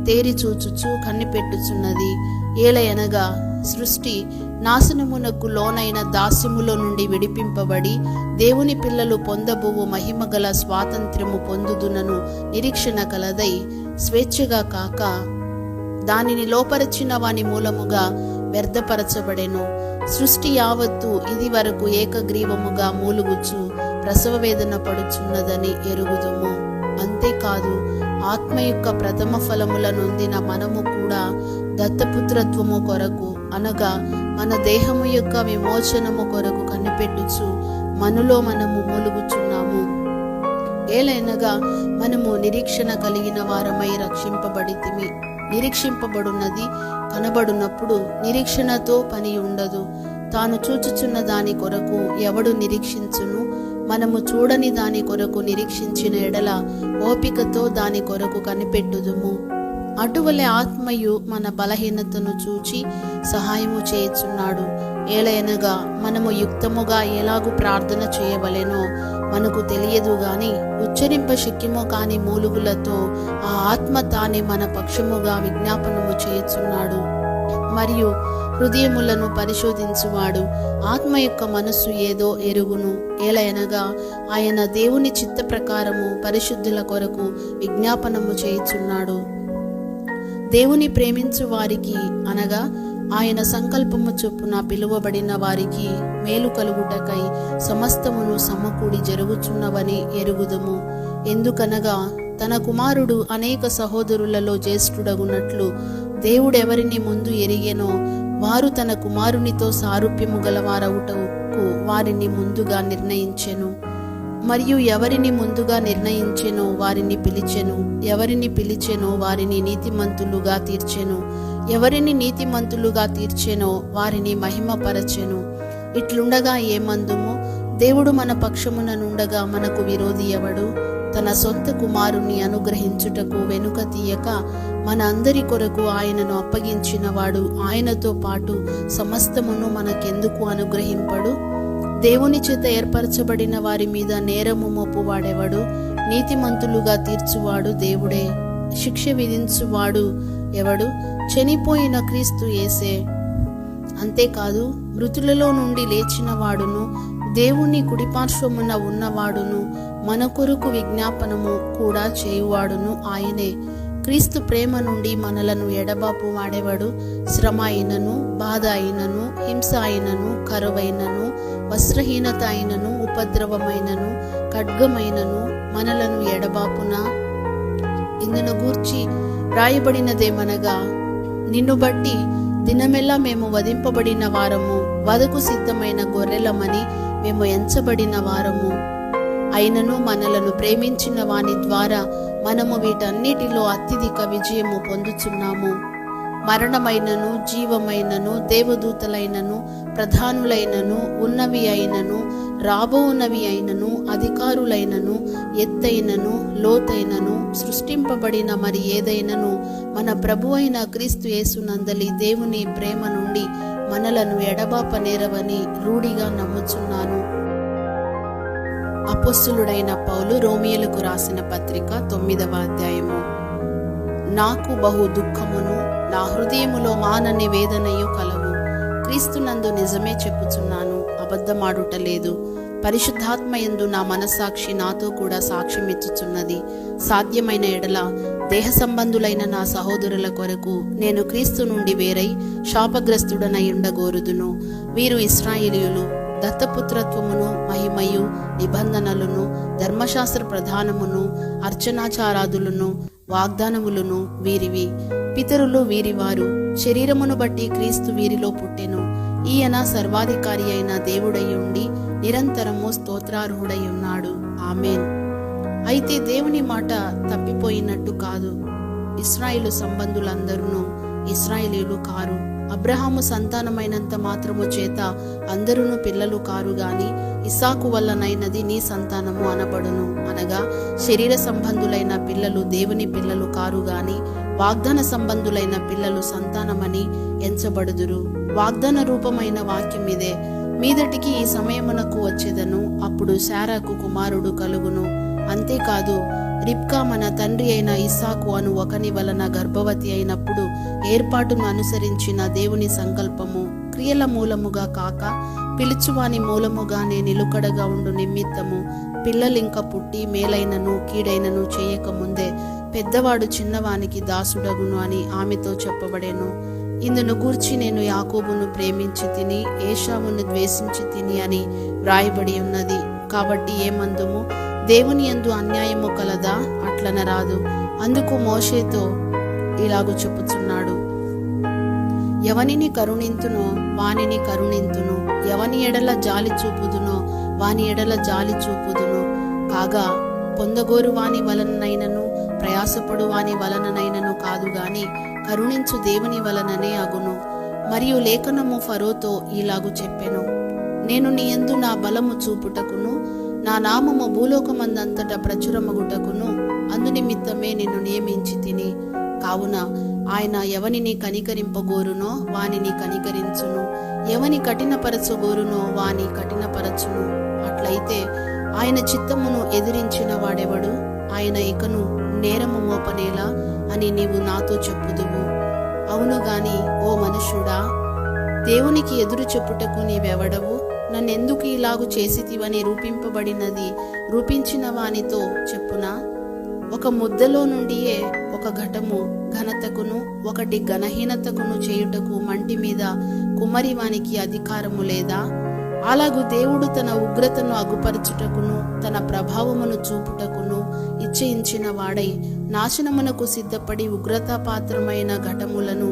Speaker 1: తేరి చూచుచు కన్నిపెట్టుచున్నది. ఏలయనగా సృష్టి నాశనమునకు లోనైన దాస్యములో నుండి విడిపింపబడి దేవుని పిల్లలు పొందబోవు మహిమగల స్వాతంత్ర్యము పొందుదునను నిరీక్షణ కలదై స్వేచ్ఛగా కాక దానిని లోపరచిన వాని మూలముగా వ్యర్థపరచబడెను. సృష్టి యావత్తు ఇది వరకు ఏకగ్రీవముగా మూలుగుచు ప్రసవ వేదన పడుచున్నదని ఎరుగుదుము. అంతేకాదు, ఆత్మ యొక్క ప్రథమ ఫలముల నొందిన మనము కూడా దత్తపుత్రత్వము కొరకు, అనగా మన దేహము యొక్క విమోచనము కొరకు కనిపెట్టుచు మనలో మనము మూలుగుచున్నాము. ఏలైనగా మనము నిరీక్షణ కలిగిన వారమై రక్షింపబడితిమి. నిరీక్షింపబడున్నది కనబడునప్పుడు నిరీక్షణతో పని ఉండదు. తాను చూచుచున్న దాని కొరకు ఎవడు నిరీక్షించును? మనము చూడని దాని కొరకు నిరీక్షించిన ఎడల ఓపికతో దాని కొరకు కనిపెట్టుదుము. అటువలే ఆత్మయు మన బలహీనతను చూచి సహాయము చేయుచున్నాడు. ఏలయనగా మనము యుక్తముగా ఎలాగూ ప్రార్థన చేయవలెనో మనకు తెలియదు గాని ఉచ్చరింప శక్యము కాని మూలుగులతో ఆ ఆత్మ తానే మన పక్షముగా విజ్ఞాపనము చేయుచున్నాడు. మరియు హృదయములను పరిశోధించువాడు ఆత్మ యొక్క మనస్సు ఏదో ఎరుగును. ఏలయనగా ఆయన దేవుని చిత్త ప్రకారము పరిశుద్ధుల కొరకు విజ్ఞాపనము చేయుచున్నాడు. దేవుని ప్రేమించు వారికి అనగా ఆయన సంకల్పము చొప్పున పిలువబడిన వారికి మేలు కలుగుటకై సమస్తమును సమకూడి జరుగుచున్నవని ఎరుగుదుము. ఎందుకనగా తన కుమారుడు అనేక సహోదరులలో జ్యేష్ఠుడగునట్లు దేవుడెవరిని ముందు ఎరిగెనో వారు తన కుమారునితో సారూప్యము గలవారవుటకు వారిని ముందుగా నిర్ణయించెను. మరియు ఎవరిని ముందుగా నిర్ణయించెనో వారిని పిలిచెను, ఎవరిని పిలిచెనో వారిని నీతిమంతులుగా తీర్చెను, ఎవరిని నీతిమంతులుగా తీర్చెనో వారిని మహిమపరచెను. ఇట్లుండగా ఏమందుము? దేవుడు మన పక్షమున నుండగా మనకు విరోధి ఎవడు? తన సొంత కుమారుని అనుగ్రహించుటకు వెనుక తీయక మన అందరి కొరకు ఆయనను అప్పగించిన వాడు ఆయనతో పాటు సమస్తమును మనకెందుకు అనుగ్రహింపడు? దేవుని చేత ఏర్పరచబడిన వారి మీద నేరము మోపువాడెవడు? నీతిమంతులుగా తీర్చువాడు దేవుడే. శిక్ష విధించువాడు ఎవడు? చనిపోయిన క్రీస్తు యేసే. అంతేకాదు మృతులలో నుండి లేచిన వాడును దేవుని కుడిపార్శ్వమున ఉన్నవాడును మన కొరకు విజ్ఞాపనము కూడా చేయువాడును ఆయనే. క్రీస్తు ప్రేమ నుండి మనలను ఎడబాపు వాడేవాడు. శ్రమ అయినను, బాధ అయినను, హింస అయినను, కరువైనను, వస్త్రహీనత అయినను, ఉపద్రవమైనను, ఖడ్గమైనను మనలను ఎడబాపునా? ఇందును గూర్చి రాయబడినదేమనగా, నిన్ను బట్టి దినమెల్లా మేము వధింపబడిన వారము, వధకు సిద్ధమైన గొర్రెలమని మేము ఎంచబడిన వారము. అయినను మనలను ప్రేమించిన వాని ద్వారా మనము వీటన్నిటిలో అత్యధిక విజయము పొందుచున్నాము. మరణమైనను, జీవమైనను, దేవదూతలైనను, ప్రధానులైనను, ఉన్నవి అయినను, రాబోవున్నవి అయినను, అధికారులైనను, ఎత్తైనను, లోతైనను, సృష్టింపబడిన మరి ఏదైనను మన ప్రభు అయిన క్రీస్తు యేసునందలి దేవుని ప్రేమ నుండి మనలను ఎడబాపనేరవని రూఢిగా నమ్ముచున్నాను. అపోస్తలుడైన పౌలు రోమియోలకు రాసిన పత్రిక 9వ అధ్యాయము. నాకు బహు దుఃఖమును నా హృదయములో మానని వేదనయు కలవు. క్రీస్తునందు నిజమే చెప్పుచున్నాను, అబద్ధమాడుట లేదు. పరిశుద్ధాత్మయందు నా మనస్సాక్షి నాతో కూడా సాక్ష్యమిచ్చుచున్నది. సాధ్యమైన ఎడల దేహ సంబంధులైన నా సహోదరుల కొరకు నేను క్రీస్తు నుండి వేరై శాపగ్రస్తుడనై ఉండగోరుదును. వీరు ఇశ్రాయేలీయులు, దత్తపుత్రత్వమును, మహిమయు, నిబంధనలను, ధర్మశాస్త్ర ప్రధానమును, అర్చనాచారాదులను, వాగ్దానములను వీరివి. పితరులు వీరివారు. శరీరమును బట్టి క్రీస్తు వీరిలో పుట్టెను. ఈయన సర్వాధికారి అయిన దేవుడై ఉండి నిరంతరము స్తోత్రార్హుడై ఉన్నాడు. ఆమేన్. అయితే దేవుని మాట తప్పిపోయినట్టు కాదు. ఇశ్రాయేలు సంబంధులందరూ ఇశ్రాయేలీయులు కారు. అబ్రహాము సంతానమైనంత మాత్రము చేత అందరూ పిల్లలు కారు గాని ఇస్సాకు వల్లనైనది నీ సంతానము అనబడును. అనగా శరీర సంబంధులైన పిల్లలు దేవుని పిల్లలు కారు గాని వాగ్దాన సంబంధులైన పిల్లలు సంతానమని ఎంచబడుదురు. వాగ్దాన రూపమైన వాక్యం ఇదే. మీదటికి ఈ సమయమునకు వచ్చేదను, అప్పుడు శారాకు కుమారుడు కలుగును. అంతేకాదు రిబ్కా మన తండ్రి అయిన ఇస్సాకు అను ఒకని వలన గర్భవతి అయినప్పుడు ఏర్పాటును అనుసరించిన దేవుని సంకల్పము క్రియల మూలముగా కాక పిలుచువాని మూలముగానే నిలుకడగా ఉండు నిమిత్తము పిల్లలింక పుట్టి మేలైనను కీడైనను చేయకముందే పెద్దవాడు చిన్నవానికి దాసుడగును అని ఆమెతో చెప్పబడెను. ఇందును గూర్చి నేను యాకోబును ప్రేమించి తిని ఏశావును ద్వేషించి తిని అని వ్రాయబడి ఉన్నది. కాబట్టి ఏమందుము? దేవుని యందు అన్యాయము కలదా? అట్లనరాదు. అందుకు మోషేతో ఇలాగు చెప్పుచున్నాడు, ఎవనిని కరుణింతునో వానిని కరుణింతును, ఎవని ఎడల జాలి చూపుదునో వాని ఎడల జాలి చూపుదును. కాగా పొందగోరు వాని వలననైనను ప్రయాసపడు వాని వలననైనను కాదు గాని కరుణించు దేవుని వలననే అగును. మరియు లేఖనము ఫరోతో ఇలాగు చెప్పెను, నేను నీ యందు నా బలము చూపుటకును నా నామము భూలోకమందంతటా ప్రచురమగుటకును అందునిమిత్తమే నిన్ను నియమించి తిని. కావున ఆయన ఎవనిని కనికరింపగోరునో వానిని కనికరించును, ఎవని కఠినపరచగోరునో వాని కఠినపరచును. అట్లయితే ఆయన చిత్తమును ఎదిరించిన వాడెవడు? ఆయన ఇకను నేరము మోపనేలా అని నీవు నాతో చెప్పుదువు. అవును గాని ఓ మనుష్యుడా, దేవునికి ఎదురు చెప్పుటకు నీవెవడవు? నన్నెందుకు ఇలాగు చేసితివని రూపింపబడినది రూపించిన వానితో చెప్పునా? ఒక ముద్దలో నుండియే ఒక ఘటము ఘనతకును ఒకటి ఘనహీనతకును చేయుటకు మంటి మీద కుమ్మరివానికి అధికారము లేదా? అలాగు దేవుడు తన ఉగ్రతను అగుపరచుటకును తన ప్రభావమును చూపుటకును ఇచ్చయించిన వాడై నాశనమునకు సిద్ధపడి ఉగ్రతాపాత్రమైన ఘటములను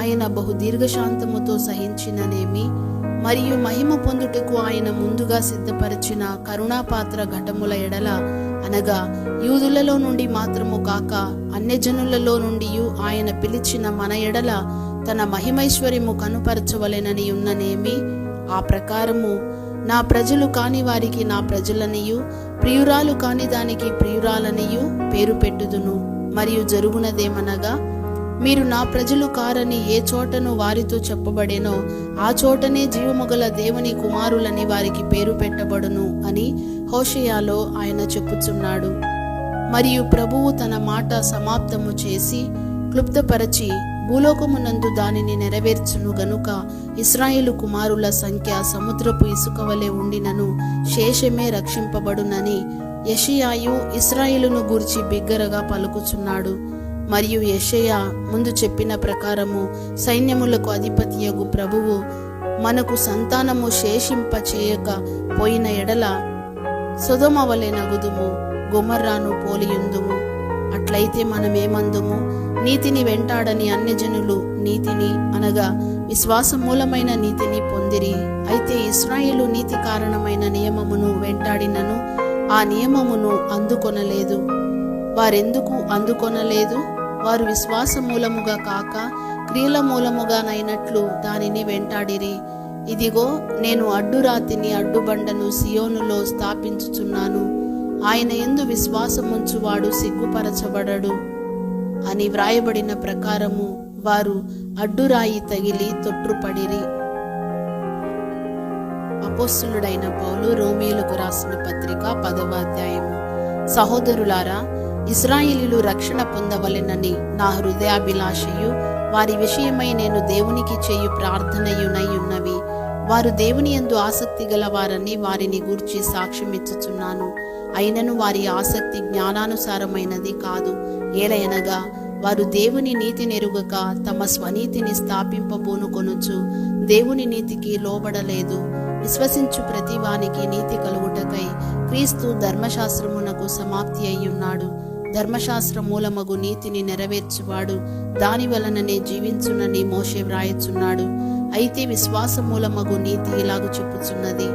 Speaker 1: ఆయన బహు దీర్ఘశాంతముతో సహించిననేమి? మరియు మహిమ పొందుటకు ఆయన ముందుగా సిద్ధపరిచిన కరుణాపాత్ర ఘటముల ఎడల, అనగా యూదులలో నుండి మాత్రము కాక అన్యజనులలో నుండి ఆయన పిలిచిన మన ఎడల తన మహిమైశ్వర్యము కనుపరచవలెనని ఉన్ననేమి? ఆ ప్రకారము నా ప్రజలు కాని వారికి నా ప్రజలనియు, ప్రియురాలు కాని దానికి ప్రియురాలనియు పేరు పెట్టుదును. మరియు జరుగునదేమనగా, మీరు నా ప్రజలు కారని ఏ చోటను వారితో చెప్పబడేనో ఆ చోటనే జీవముగల దేవుని కుమారులని వారికి పేరు పెట్టబడును అని హోషేయాలో ఆయన చెప్పుచున్నాడు. మరియు ప్రభువు తన మాట సమాప్తము చేసి క్లుప్తపరచి భూలోకమునందు దానిని నెరవేర్చును గనుక ఇశ్రాయేలు కుమారుల సంఖ్య సముద్రపు ఇసుక వలె ఉండినను శేషమే రక్షింపబడునని యెషయాయు ఇశ్రాయేలును గూర్చి బిగ్గరగా పలుకుచున్నాడు. మరియు యెషయా ముందు చెప్పిన ప్రకారము సైన్యములకు అధిపతియగు ప్రభువు మనకు సంతానము శేషింప చేయక పోయిన ఎడల సొదొమ వలె నగుదుము, గొమొర్రాను పోలియుందుము. అట్లయితే మనమేమందుము? నీతిని వెంటాడని అన్యజనులు నీతిని, అనగా విశ్వాసమూలమైన నీతిని పొందిరి. అయితే ఇశ్రాయేలు నీతి కారణమైన నియమమును వెంటాడినను ఆ నియమమును అందుకొనలేదు. వారెందుకు అందుకొనలేదు? వారు విశ్వాస మూలముగా కాక క్రియల మూలముగానైనట్లు దానిని వెంటాడిరి. ఇదిగో, నేను అడ్డురాతిని అడ్డుబండను సియోనులో స్థాపించుచున్నాను, ఆయన యందు విశ్వాసముంచువాడు సిగ్గుపరచబడడు అని వ్రాయబడిన ప్రకారము వారు అడ్డురాయి తగిలి తొట్రుపడిరి. అపోస్తలుడైన పౌలు రోమీయులకు రాసిన పత్రిక 10వ అధ్యాయము. సహోదరులారా, ఇశ్రాయేలీయులు రక్షణ పొందవలెనని నా హృదయాభిలాషయు వారి విషయమై నేను దేవునికి చేయు ప్రార్థనయునై ఉన్నవి. వారు దేవుని యందు ఆసక్తి గల వారని వారిని గూర్చి సాక్ష్యమిచ్చుచున్నాను. అయినను వారి ఆసక్తి జ్ఞానానుసారమైనది కాదు. ఏలయనగా వారు దేవుని నీతి నెరుగక తమ స్వనీతిని స్థాపింపబూనుకొనుచు దేవుని నీతికి లోబడలేదు. విశ్వసించు ప్రతి వానికి నీతి కలుగుటకై క్రీస్తు ధర్మశాస్త్రమునకు సమాప్తి అయ్యున్నాడు. ధర్మశాస్త్ర మూలమగు నీతిని నెరవేర్చువాడు దాని వలననే జీవించునని మోషే వ్రాయచున్నాడు. అయితే విశ్వాస మూలమగు నీతి ఇలాగు చెప్పుచున్నది,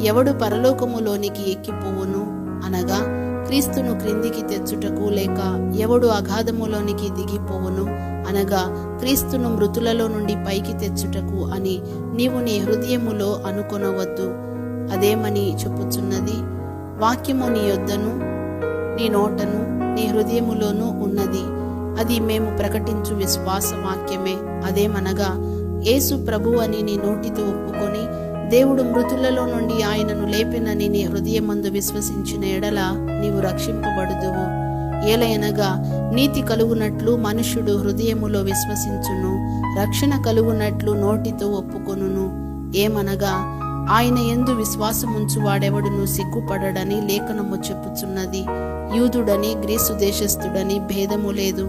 Speaker 1: ఎవడు పరలోకములోనికి ఎక్కిపోవును, అనగా క్రీస్తును క్రిందికి తెచ్చుటకు, లేక ఎవడు అగాధములోనికి దిగిపోవును, అనగా క్రీస్తును మృతులలో నుండి పైకి తెచ్చుటకు అని నీవు నీ హృదయములో అనుకొనవద్దు. అదేమని చెప్పుచున్నది, వాక్యము నీ యొద్దను నీ నోటను నీ హృదయములోనూ ఉన్నది, అది మేము ప్రకటించు విశ్వాస వాక్యమే. అదేమనగా, యేసు ప్రభువు అని నీ నోటితో ఒప్పుకొని దేవుడు మృతులలో నుండి ఆయనను లేపెనని నీ హృదయమందు విశ్వసించిన ఎడల నీవు రక్షింపబడుదువు. ఏలయనగా నీతి కలుగునట్లు మనుష్యుడు హృదయములో విశ్వసించును, రక్షణ కలుగునట్లు నోటితో ఒప్పుకొనును. ఏమనగా, ఆయన యందు విశ్వాసముంచు వాడెవడును సిగ్గుపడడని లేఖనము చెప్పుచున్నది. యూదుడని గ్రీసు దేశస్థుడని భేదము లేదు,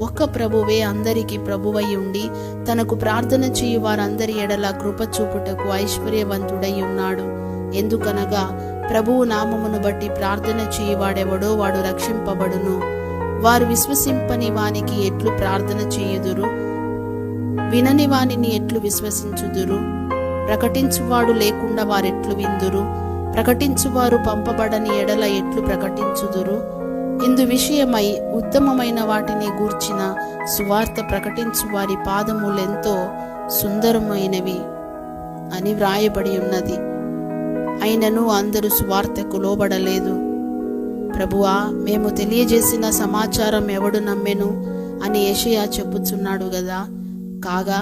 Speaker 1: ఒక్క ప్రభువే అందరికీ ప్రభువై ఉండి తనకు ప్రార్థన చేయు వారందరి ఎడల కృప చూపుటకు ఐశ్వర్యవంతుడై ఉన్నాడు. ఎందుకనగా ప్రభువు నామమును బట్టి ప్రార్థన చేయువాడెవడో వాడు రక్షింపబడును. వారు విశ్వసింపని వానికి ఎట్లు ప్రార్థన చేయుదురు? వినని వానిని ఎట్లు విశ్వసించుదురు? ప్రకటించువాడు లేకుండా వారెట్లు విందురు? ప్రకటించువారు పంపబడని ఎడల ఎట్లు ప్రకటించుదురు? ఇందు విషయమై ఉత్తమమైన వాటిని గూర్చిన సువార్త ప్రకటించు వారి పాదములెంతో సుందరమైనవి అని వ్రాయబడి ఉన్నది. అయినను అందరూ సువార్తకు లోబడలేదు. ప్రభువా, మేము తెలియజేసిన సమాచారం ఎవడు నమ్మెను అని యెషయా చెప్పుచున్నాడు గదా. కాగా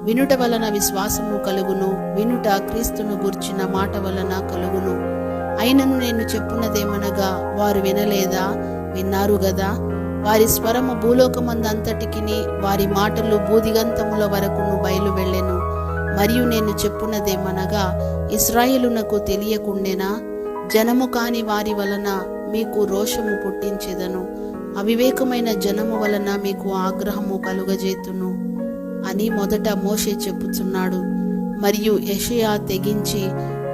Speaker 1: వినుట వలన విశ్వాసము కలుగును, వినుట క్రీస్తును గూర్చిన మాట వలన కలుగును. అయినను నేను చెప్పున్నదేమనగా, వారు వినలేదా? విన్నారు గదా. వారి స్వరము భూలోకమందంతటికిని, వారి మాటలు భూదిగంతముల వరకును బయలు వెళ్ళెను. మరియు నేను చెప్పున్నదేమనగా, ఇశ్రాయేలునకు తెలియకుండెనా? జనము కాని వారి వలన మీకు రోషము పుట్టించెదను, అవివేకమైన జనము వలన మీకు ఆగ్రహము కలుగజేతును అని మొదట మోషే చెప్పుచున్నాడు. మరియు యెషయా తెగించి,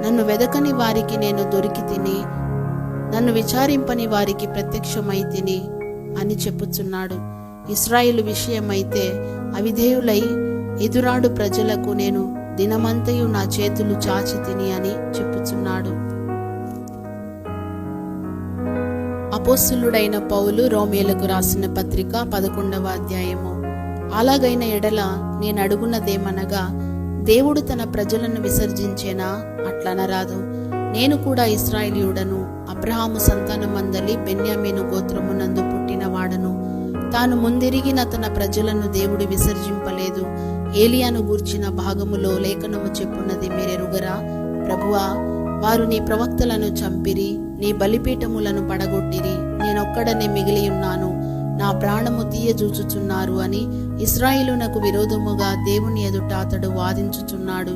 Speaker 1: నన్ను వెదకని వారికి నేను దొరికి తిని, నన్ను విచారింపని వారికి ప్రత్యక్షమైతిని అని చెప్పుచున్నాడు. ఇశ్రాయేలు విషయమైతే అవిధేయులై ఎదురాడు ప్రజలకు నేను దినమంతయు నా చేతులు చాచి తిని అని చెప్పుచున్నాడు. అపోస్తలుడైన పౌలు రోమీయులకు రాసిన పత్రిక 11వ అధ్యాయము. అలాగైన ఎడల నేను అడుగున్నదేమనగా, దేవుడు తన ప్రజలను విసర్జించేనా? అట్లనరాదు. నేను కూడా ఇశ్రాయేలీయుడను, అబ్రహాము సంతానమందలి బెన్యామీను గోత్రమునందు పుట్టినవాడను. తాను ముందిరిగిన తన ప్రజలను దేవుడు విసర్జింపలేదు. ఏలియాను గూర్చిన భాగములో లేఖనము చెప్పున్నది మీరెరుగరా? ప్రభువా, వారు నీ ప్రవక్తలను చంపిరి, నీ బలిపీఠములను పడగొట్టిరి, నేనొక్కడనే మిగిలి ఉన్నాను, నా ప్రాణము తీయజూచుచున్నారు అని ఇశ్రాయేలునకు విరోధముగా దేవుని ఎదుట అతడు వాదించుచున్నాడు.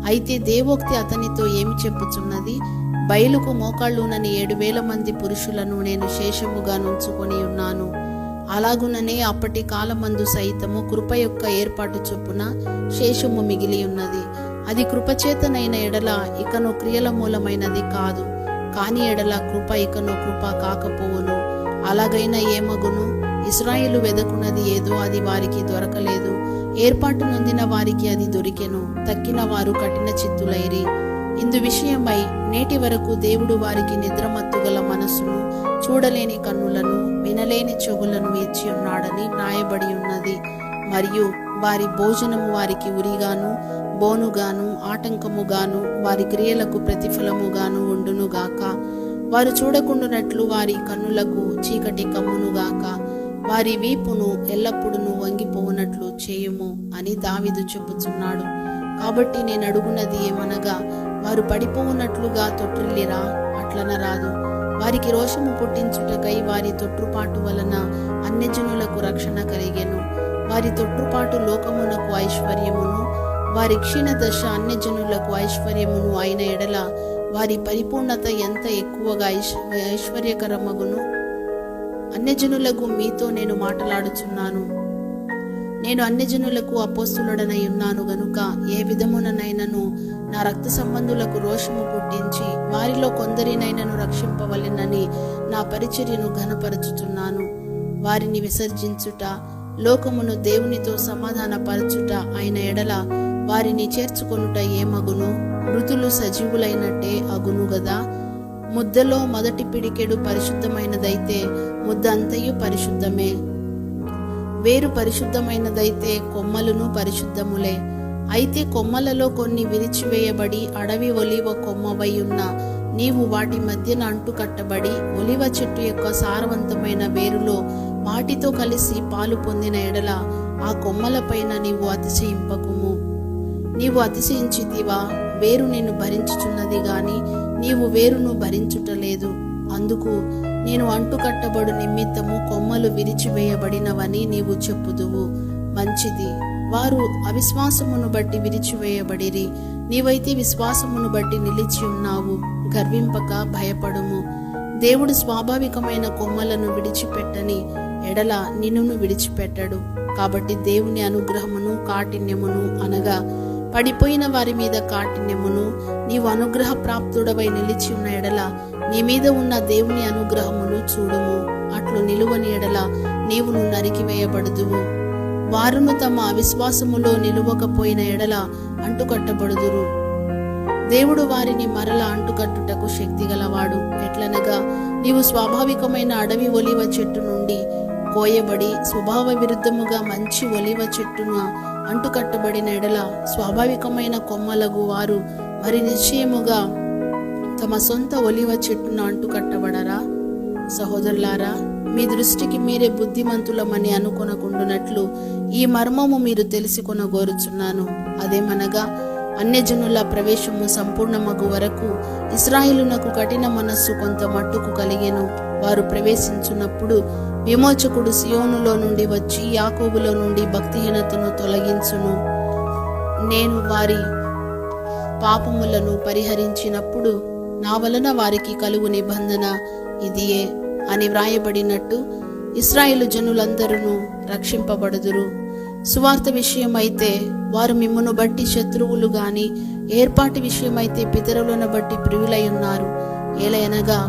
Speaker 1: అయితే దేవోక్తి అతనితో ఏమి చెప్పుచున్నది? బయలుకు మోకాళ్ళునని 7,000 మంది పురుషులను నేను శేషముగా నుంచుకొని ఉన్నాను. అలాగుననే అప్పటి కాలమందు సైతము కృప యొక్క ఏర్పాటు చొప్పున శేషము మిగిలి ఉన్నది. అది కృపచేతనైన ఎడల ఇకను క్రియల మూలమైనది కాదు, కాని ఎడల కృప ఇకను కృప కాకపోవును. అలాగైన ఏమగును? ఇశ్రాయేలు వెదకున్నది ఏదో అది వారికి దొరకలేదు, ఏర్పాటు నొందిన వారికి అది దొరికెను, తక్కిన వారు కఠిన చిత్తులైరి. ఇందు విషయమై నేటి వరకు దేవుడు వారికి నిద్రమత్తుగల మనస్సును, చూడలేని కన్నులను, వినలేని చెవులను ఇచ్చి ఉన్నాడని వ్రాయబడి ఉన్నది. మరియు వారి భోజనము వారికి ఉరిగాను, బోనుగాను, ఆటంకముగాను, వారి క్రియలకు ప్రతిఫలముగాను ఉండునుగాక. వారు చూడకుండునట్లు వారి కన్నులకు చీకటి కమ్మునుగాక. వారి వీపును ఎల్లప్పుడూ వంగిపోవునట్లు చేయుము అని దావీదు చెప్పుచున్నాడు. కాబట్టి నేను అడుగున్నది ఏమనగా, వారు పడిపోవునట్లుగా తొట్టిల్లిరా? అట్లనరాదు. వారికి రోషము పుట్టించుటకై వారి తొట్టుపాటు వలన అన్యజనులకు రక్షణ కలిగెను. వారి తొట్టుపాటు లోకమునకు ఐశ్వర్యమును, వారి క్షీణ దశ అన్యజనులకు ఐశ్వర్యమును అయిన ఎడల వారి పరిపూర్ణత ఎంత ఎక్కువగా ఐశ్వర్యకరమగును. అన్యజనులకు మీతో నేను మాట్లాడుచున్నాను. నేను అన్యజనులకు అపోస్తలుడనై ఉన్నాను గనుక ఏ విధముననైనను నా రక్త సంబంధులకు రోషము పుట్టించి వారిలో కొందరినైనను రక్షింపవలెనని నా పరిచర్యను ఘనపరచుచున్నాను. వారిని విసర్జించుట, లోకమును దేవునితో సమాధానపరచుట అయిన ఎడల వారిని చేర్చుకొనుట ఏమగును? మృతులు సజీవులైనట్టే అగును గదా. ముద్దలో మొదటి పిడికెడు పరిశుద్ధమైనదైతే ముద్ద అంతయు పరిశుద్ధమే. వేరు పరిశుద్ధమైనదైతే కొమ్మలును పరిశుద్ధములే. అయితే కొమ్మలలో కొన్ని విరిచివేయబడి అడవి ఒలివ కొమ్మవై ఉన్న నీవు వాటి మధ్యన అంటుకట్టబడి ఒలివ చెట్టు యొక్క సారవంతమైన వేరులో వాటితో కలిసి పాలు పొందిన ఎడల ఆ కొమ్మలపైన నీవు అతిశయింపకుము. నీవు అతిశయించితివా? వేరు నిన్ను భరించుచున్నది గాని నీవు వేరును భరించుటలేదు. అందుకు నేను అంటుకట్టబడు నిమిత్తము కొమ్మలు విరిచివేయబడినవని నీవు చెప్పుదువు. మంచిది. వారు అవిశ్వాసమును బట్టి విరిచివేయబడిరి, నీవైతే విశ్వాసమును బట్టి నిలిచి ఉన్నావు. గర్వింపక భయపడుము. దేవుడు స్వాభావికమైన కొమ్మలను విడిచిపెట్టని ఎడల నిన్నును విడిచిపెట్టడు. కాబట్టి దేవుని అనుగ్రహమును కాఠిన్యమును అనగా పడిపోయిన వారి మీద కాఠిన్యమును, నీవు అనుగ్రహ ప్రాప్తుడవై నిలిచి ఉన్న ఎడల నీ మీద ఉన్న దేవుని అనుగ్రహమును చూడుము. అట్లు నిలువని ఎడల నీవును నరికివేయబడుదువు. వారును తమ అవిశ్వాసములో నిలువకపోయిన ఎడల అంటుకట్టబడుదురు. దేవుడు వారిని మరల అంటుకట్టుటకు శక్తి గలవాడు. ఎట్లనగా నీవు స్వాభావికమైన అడవి ఒలివ చెట్టు నుండి కోయబడి స్వభావ విరుద్ధముగా మంచి ఒలివ చెట్టును అంటుకట్టబడిన ఎడల స్వాభావికమైన కొమ్మలగు వారు మరి నిశ్చయముగా తమ సొంత ఒలివ చెట్టును అంటుకట్టబడరా? సహోదరులారా, మీ దృష్టికి మీరే బుద్ధిమంతులమని అనుకొనకుండునట్లు ఈ మర్మము మీరు తెలుసుకొనగోరుచున్నాను. అదేమనగా అన్యజనుల ప్రవేశము సంపూర్ణమగు వరకు ఇశ్రాయేలునకు కఠిన మనస్సు కొంత మట్టుకు కలిగెను. వారు ప్రవేశించున్నప్పుడు విమోచకుడు సియోనులో నుండి వచ్చి యాకోబులో నుండి భక్తిహీనతను తొలగించును. నేను వారి పాపములను పరిహరించినప్పుడు నా వలన వారికి కలుగు నిబంధన ఇదియే అని వ్రాయబడినట్టు ఇశ్రాయేలు జనులందరూ రక్షింపబడుదురు. సువార్త విషయమైతే వారు మిమ్మును బట్టి శత్రువులు గాని, ఏర్పాటు విషయమైతే పితరులను బట్టి ప్రియులై ఉన్నారు. ఏలయనగా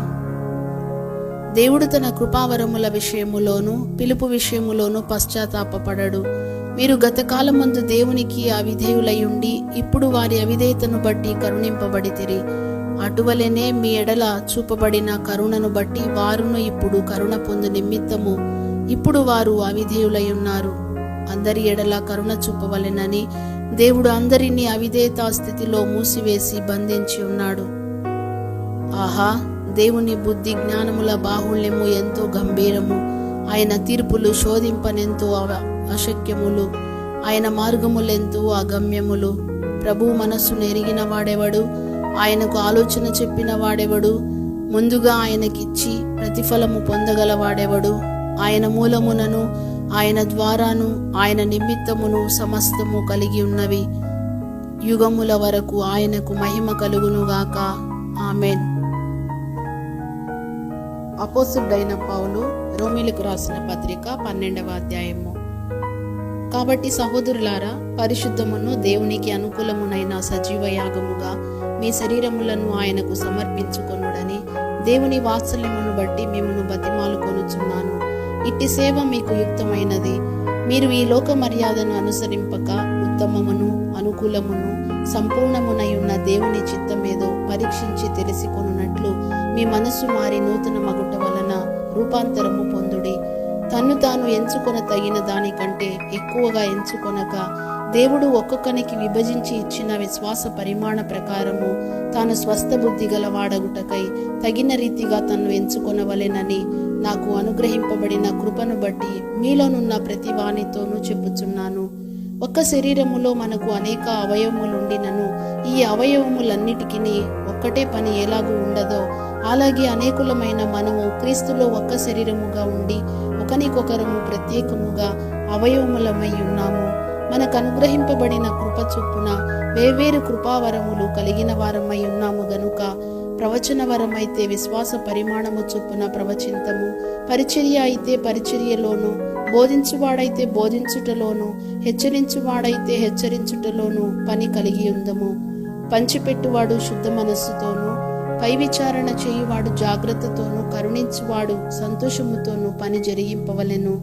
Speaker 1: దేవుడు తన కృపావరముల విషయములోను పిలుపు విషయములోను పశ్చాత్తాపపడడు. మీరు గతకాలమందు దేవునికి అవిధేయులై ఉండి ఇప్పుడు వారి అవిధేయతను బట్టి కరుణింపబడితిరి. అటువలనే మీ ఎడల చూపబడిన కరుణను బట్టి వారును ఇప్పుడు కరుణ పొందు నిమిత్తము ఇప్పుడు వారు అవిధేయులై ఉన్నారు. అందరి ఎడల కరుణ చూపవలెనని దేవుడు అందరినీ అవిధేయతా స్థితిలో మూసివేసి బంధించి ఉన్నాడు. ఆహా, దేవుని బుద్ధి జ్ఞానముల బాహుళ్యము ఎంతో గంభీరము. ఆయన తీర్పులు శోధింపనెంతో అశక్యములు. ఆయన మార్గములెంతో అగమ్యములు. ప్రభు మనస్సును ఎరిగిన వాడెవడు? ఆయనకు ఆలోచన చెప్పిన వాడెవడు? ముందుగా ఆయనకిచ్చి ప్రతిఫలము పొందగలవాడెవడు? ఆయన మూలమునను ఆయన ద్వారాను ఆయన నిమిత్తమును సమస్తము కలిగి ఉన్నవి. యుగముల వరకు ఆయనకు మహిమ కలుగునుగాక. ఆమెన్. అపోస్తలుడైన పౌలు రోమీయులకు రాసిన పత్రిక 12వ అధ్యాయము. కాబట్టి సహోదరులారా, పరిశుద్ధమును దేవునికి అనుకూలమునైన సజీవ యాగముగా మీ శరీరములను ఆయనకు సమర్పించుకొనుడని దేవుని వాత్సల్యమును బట్టి మిమ్మును బతిమాలుకొనుచున్నాను. ఇట్టి సేవ మీకు యుక్తమైనది. మీరు ఈ లోక మర్యాదను అనుసరింపక ఉత్తమమును అనుకూలమును సంపూర్ణమునై ఉన్న దేవుని చిత్తమేదో పరీక్షించి తెలిసికొనున్నట్లు మీ మనస్సు మారి నూతన మగుట వలన రూపాంతరము పొందుడి. తన్ను తాను ఎంచుకొన తగిన దానికంటే ఎక్కువగా ఎంచుకొనక దేవుడు ఒక్కొక్కనికి విభజించి ఇచ్చిన విశ్వాస పరిమాణ ప్రకారము తాను స్వస్థ బుద్ధి గల వాడగుటకై తగిన రీతిగా తన్ను ఎంచుకొనవలెనని నాకు అనుగ్రహింపబడిన కృపను బట్టి మీలోనున్న ప్రతి వానితోనూ చెప్పుచున్నాను. ఒక్క శరీరములో మనకు అనేక అవయవములుండినను ఈ అవయవములన్నిటికీ ఒక్కటే పని ఎలాగూ ఉండదో అలాగే అనేకులమైన మనము క్రీస్తులో ఒక్క శరీరముగా ఉండి ఒకనికొకరము ప్రత్యేకముగా అవయవములమై ఉన్నాము. మనకు అనుగ్రహింపబడిన కృప చొప్పున వేవేరు కృపావరములు కలిగిన వారమై ఉన్నాము గనుక ప్రవచన వరమైతే విశ్వాస పరిమాణము చొప్పున ప్రవచింతము, పరిచర్య అయితే పరిచర్యలోను, బోధించువాడైతే బోధించుటలోను, హెచ్చరించువాడైతే హెచ్చరించుటలోను పని కలిగి ఉందము. పంచిపెట్టువాడు శుద్ధ మనస్సుతోనూ, పై విచారణ చేయువాడు జాగ్రత్తతోనూ, కరుణించువాడు సంతోషముతోనూ పని జరిగింపవలెను.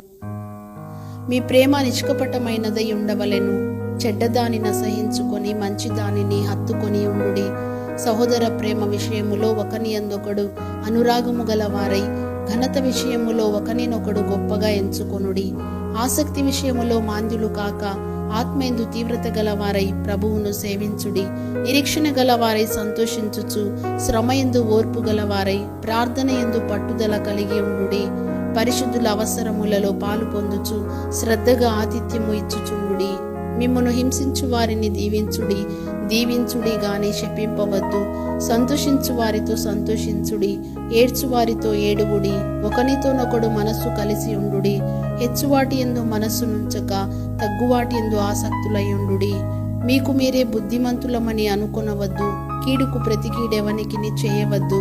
Speaker 1: మీ ప్రేమ నిష్కపటమైనదై ఉండవలెను. చెడ్డదానిని అసహించుకొని మంచి దానిని హత్తుకొని ఉండుడి. సహోదర ప్రేమ విషయములో ఒకని యందొకడు అనురాగము గలవారై, ఘనత విషయములో ఒకనినొకడు గొప్పగా ఎంచుకొనుడి. ఆసక్తి విషయములో మాంద్యులు కాక ఆత్మయందు తీవ్రత గలవారై ప్రభువును సేవించుడి. నిరీక్షణ గలవారై సంతోషించుచు, శ్రమయందు ఓర్పు గలవారై, ప్రార్థన యందు పట్టుదల కలిగి ఉండుడి. పరిశుద్ధుల అవసరములలో పాలు పొందుచు శ్రద్ధగా ఆతిథ్యము ఇచ్చుచుండుడి. మిమ్మును హింసించు వారిని దీవించుడి గాని శపింపవద్దు. సంతోషించు వారితో సంతోషించుడి, ఏడ్చు వారితో ఏడువుడి. ఒకనితోనొకడు మనస్సు కలిసి ఉండుడి. హెచ్చువాటి యందు మనస్సు నుంచక తగ్గువాటి యందు ఆసక్తులయ్యుండుడి. మీకు మీరే బుద్ధిమంతులమని అనుకొనవద్దు. కీడుకు ప్రతి కీడెవనికిని చేయవద్దు.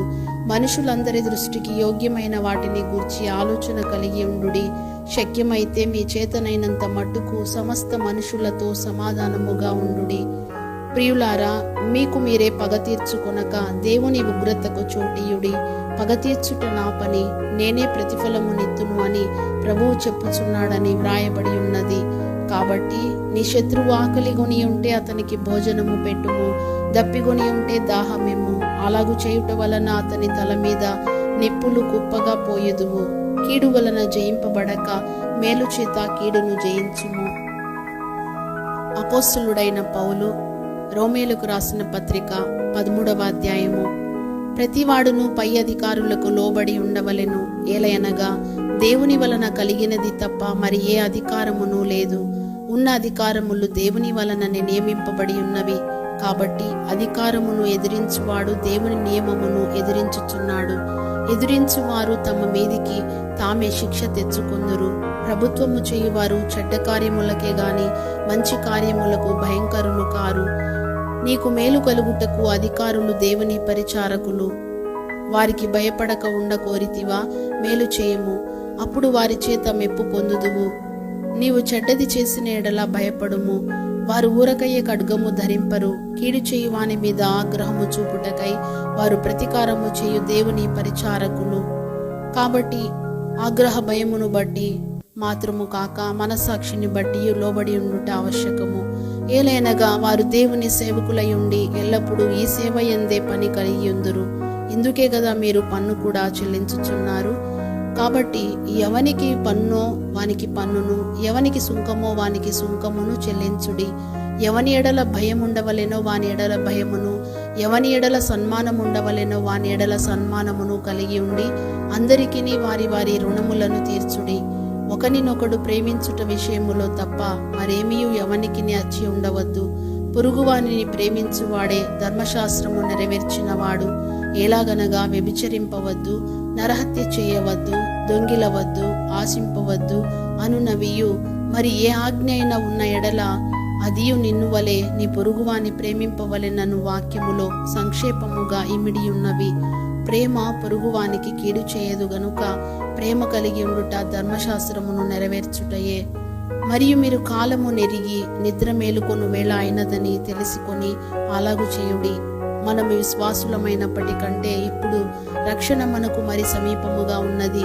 Speaker 1: మనుషులందరి దృష్టికి యోగ్యమైన వాటిని గూర్చి ఆలోచన కలిగి ఉండుడి. శక్యమైతే మీ చేతనైనంత మట్టుకు సమస్త మనుషులతో సమాధానముగా ఉండుడి. ప్రియులారా, మీకు మీరే పగ తీర్చుకొనక దేవుని ఉగ్రతకు చోటీయుడి. పగ తీర్చుట నా పని, నేనే ప్రతిఫలమునిత్తును అని ప్రభువు చెప్పుచున్నాడని వ్రాయబడి ఉన్నది. కాబట్టి నీ శత్రువు ఆకలిగొని ఉంటే అతనికి భోజనము పెట్టుము, దప్పిగొని ఉంటే దాహమిమ్ము. అలాగు చేయుట వలన అతని తల మీద నిప్పులు కుప్పగా పోయుదువు. కీడు వలన జయింపబడక మేలు చేత కీడును జయించుము. అపోస్తలుడైన పౌలు రోమీయులకు రాసిన పత్రిక 13వ అధ్యాయము. ప్రతివాడును పై అధికారులకు లోబడి ఉండవలెను. ఏలయనగా దేవుని వలన కలిగినది తప్ప మరి ఏ అధికారమును లేదు. ఉన్న అధికారములు దేవుని వలననే నియమింపబడి ఉన్నవి. కాబట్టి అధికారమును ఎదిరించువాడు దేవుని నియమమును ఎదిరించుచున్నాడు. ఎదురించువారు తమ మీదికి తామే శిక్ష తెచ్చుకొందురు. ప్రభుత్వము చేయువారు చెడ్డ కార్యములకే గాని మంచి కార్యములకు భయంకరులు కారు. నీకు మేలు కలుగుటకు అధికారులు దేవుని పరిచారకులు. వారికి భయపడక ఉండ కోరితివా? మేలు చేయము, అప్పుడు వారి చేత మెప్పు పొందుదువు. నీవు చెడ్డది చేసిన ఎడల భయపడుము. వారు ఊరకయ్యే ఖడ్గము ధరింపరు. కీడు చేయు వాని మీద ఆగ్రహము చూపుటకై వారు ప్రతీకారము చేయు దేవుని పరిచారకులు. కాబట్టి ఆగ్రహ భయమును బట్టి మాత్రము కాక మనస్సాక్షిని బట్టి లోబడి ఉండుట ఆవశ్యకము. ఏలైనగా వారు దేవుని సేవకులై ఉండి ఎల్లప్పుడూ ఈ సేవ యందే పని కలిగి ఉందురు. ఇందుకే కదా మీరు పన్ను కూడా చెల్లించుచున్నారు. కాబట్టి ఎవనికి పన్నో వానికి పన్నును, ఎవనికి సుంకమో వానికి సుంకమును చెల్లించుడి. ఎవని ఎడల భయం ఉండవలెనో వాని ఎడల భయమును, ఎవని ఎడల సన్మానం ఉండవలెనో వాని ఎడల సన్మానమును కలిగి ఉండి అందరికీ వారి వారి రుణములను తీర్చుడి. ఒకనినొకడు ప్రేమించుట విషయములో తప్ప మరేమీ ఎవనికి అచ్చి ఉండవద్దు. పొరుగువానిని ప్రేమించువాడే ధర్మశాస్త్రము నెరవేర్చినవాడు. ఎలాగనగా వ్యభిచరింపవద్దు, నరహత్య చేయవద్దు, దొంగిలవద్దు, ఆశింపవద్దు అనునవియు మరి ఏ ఆజ్ఞ అయినా ఉన్న ఎడల అదియు నిన్ను వలె నీ పొరుగువాని ప్రేమింపవలెనను వాక్యములో సంక్షేపముగా ఇమిడి ఉన్నవి. ప్రేమ పొరుగువానికి కీడు చేయదు గనుక ప్రేమ కలిగి ఉండుట ధర్మశాస్త్రమును నెరవేర్చుటయే. మరియు మీరు కాలము నెరిగి నిద్ర మేలుకొను వేళ అయినదని తెలుసుకొని అలాగు చేయుడి. మనము విశ్వాసులమైనప్పటికంటే ఇప్పుడు రక్షణ మనకు మరి సమీపముగా ఉన్నది.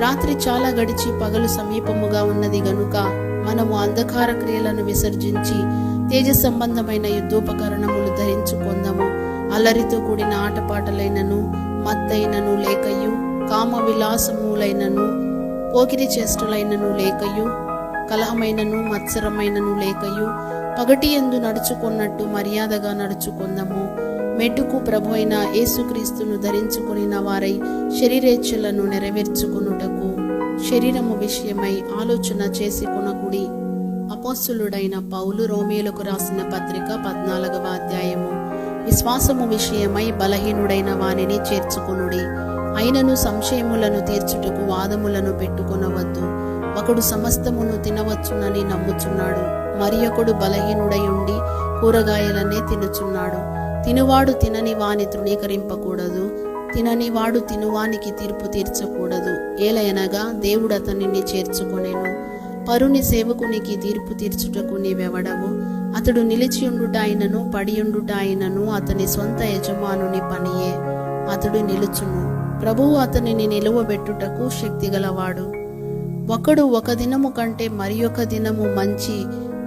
Speaker 1: రాత్రి చాలా గడిచి పగలు సమీపముగా ఉన్నది గనుక మనము అంధకార క్రియలను విసర్జించి తేజ సంబంధమైన యుద్ధోపకరణములు ధరించుకొందము. అల్లరితో కూడిన ఆటపాటలైనను మత్తైనను లేకయు, కామ విలాసములైనను పోకిరి చేష్టలైనను లేకయు, కలహమైనను మత్సరమైనను లేకయు, పగటి యందు నడుచుకున్నట్టు మర్యాదగా నడుచుకొందము. మెట్టుకు ప్రభు అయిన యేసుక్రీస్తును ధరించుకొనిన వారై శరీరేచ్ఛలను నెరవేర్చుకొనుటకు శరీరము విషయమై ఆలోచన చేసి కొనకుడి. అపోస్తలుడైన పౌలు రోమీయులకు రాసిన పత్రిక 14వ అధ్యాయము. విశ్వాసము విషయమై బలహీనుడైన వానిని చేర్చుకొనుడి. అయినను సంశయములను తీర్చుటకు వాదములను పెట్టుకొనవద్దు. ఒకడు సమస్తమును తినవచ్చునని నమ్ముచున్నాడు, మరి ఒకడు బలహీనుడై ఉండి కూరగాయలనే తినుచున్నాడు. తినువాడు తినని వాని తృణీకరింపకూడదు, తినని వాడు తినువానికి తీర్పు తీర్చకూడదు. ఏలయనగా దేవుడు అతనిని చేర్చుకొనెను. పరుని సేవకునికి తీర్పు తీర్చుటకు నీవెవడవు? అతడు నిలిచియుండుట అయినను పడియుండుట అయినను అతని సొంత యజమానుని పనియే. అతడు నిలుచును, ప్రభువు అతనిని నిలువబెట్టుటకు శక్తిగలవాడు. ఒకడు ఒక దినము కంటే మరి ఒక దినము మంచి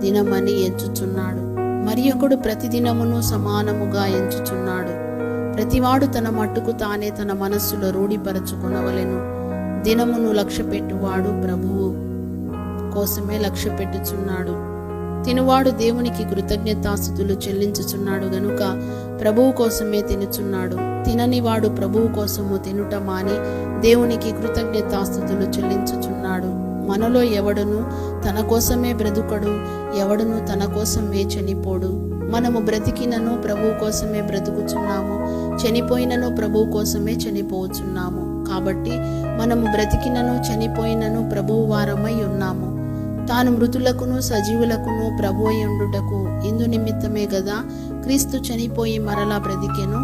Speaker 1: దినమని ఎంచుచున్నాడు, మరి ఒకడు ప్రతి దినమును సమానముగా ఎంచుచున్నాడు. ప్రతివాడు తన మట్టుకు తానే తన మనస్సులో రూఢిపరచుకొనవలెను. దినమును లక్ష్యపెట్టువాడు ప్రభువు కోసమే లక్ష్యపెట్టుచున్నాడు. తినువాడు దేవునికి కృతజ్ఞతాస్తుతులు చెల్లించుచున్నాడు గనుక ప్రభువు కోసమే తినుచున్నాడు. తిననివాడు ప్రభువు కోసము తినుట మాని దేవునికి కృతజ్ఞతాస్తుతులు చెల్లించుచున్నాడు. మనలో ఎవడును తన కోసమే బ్రతుకడు, ఎవడును తన కోసమే చనిపోడు. మనము బ్రతికినను ప్రభువు కోసమే బ్రతుకుచున్నాము, చనిపోయినను ప్రభువు కోసమే చనిపోచున్నాము. కాబట్టి మనము బ్రతికినను చనిపోయినను ప్రభువు వారమై ఉన్నాము. తాను మృతులకును సజీవులకును ప్రభువు ఉండుటకు ఇందు నిమిత్తమే గదా క్రీస్తు చనిపోయి మరలా బ్రతికెను.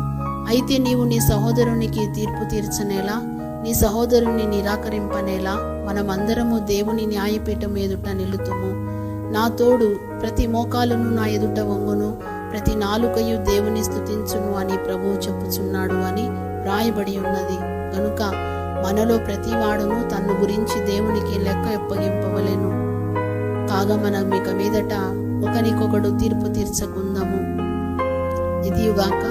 Speaker 1: అయితే నీవు నీ సహోదరునికి తీర్పు తీర్చనేలా, నీ సహోదరుని నిరాకరింపనేలా? మనమందరము దేవుని న్యాయపీఠం ఎదుట నిలుతుము. నా తోడు ప్రతి మోకాలును నా ఎదుట వంగును, ప్రతి నాలుకయు దేవుని స్తుతించును అని ప్రభువు చెప్పుచున్నాడు అని రాయబడి ఉన్నది. కనుక మనలో ప్రతివాడును తన్ను గురించి దేవునికి లెక్క అప్పగింపవలెను. కాగా మనం ఇక మీదట ఒకనికొకడు తీర్పు తీర్చకుందాము. ఇదియుగాక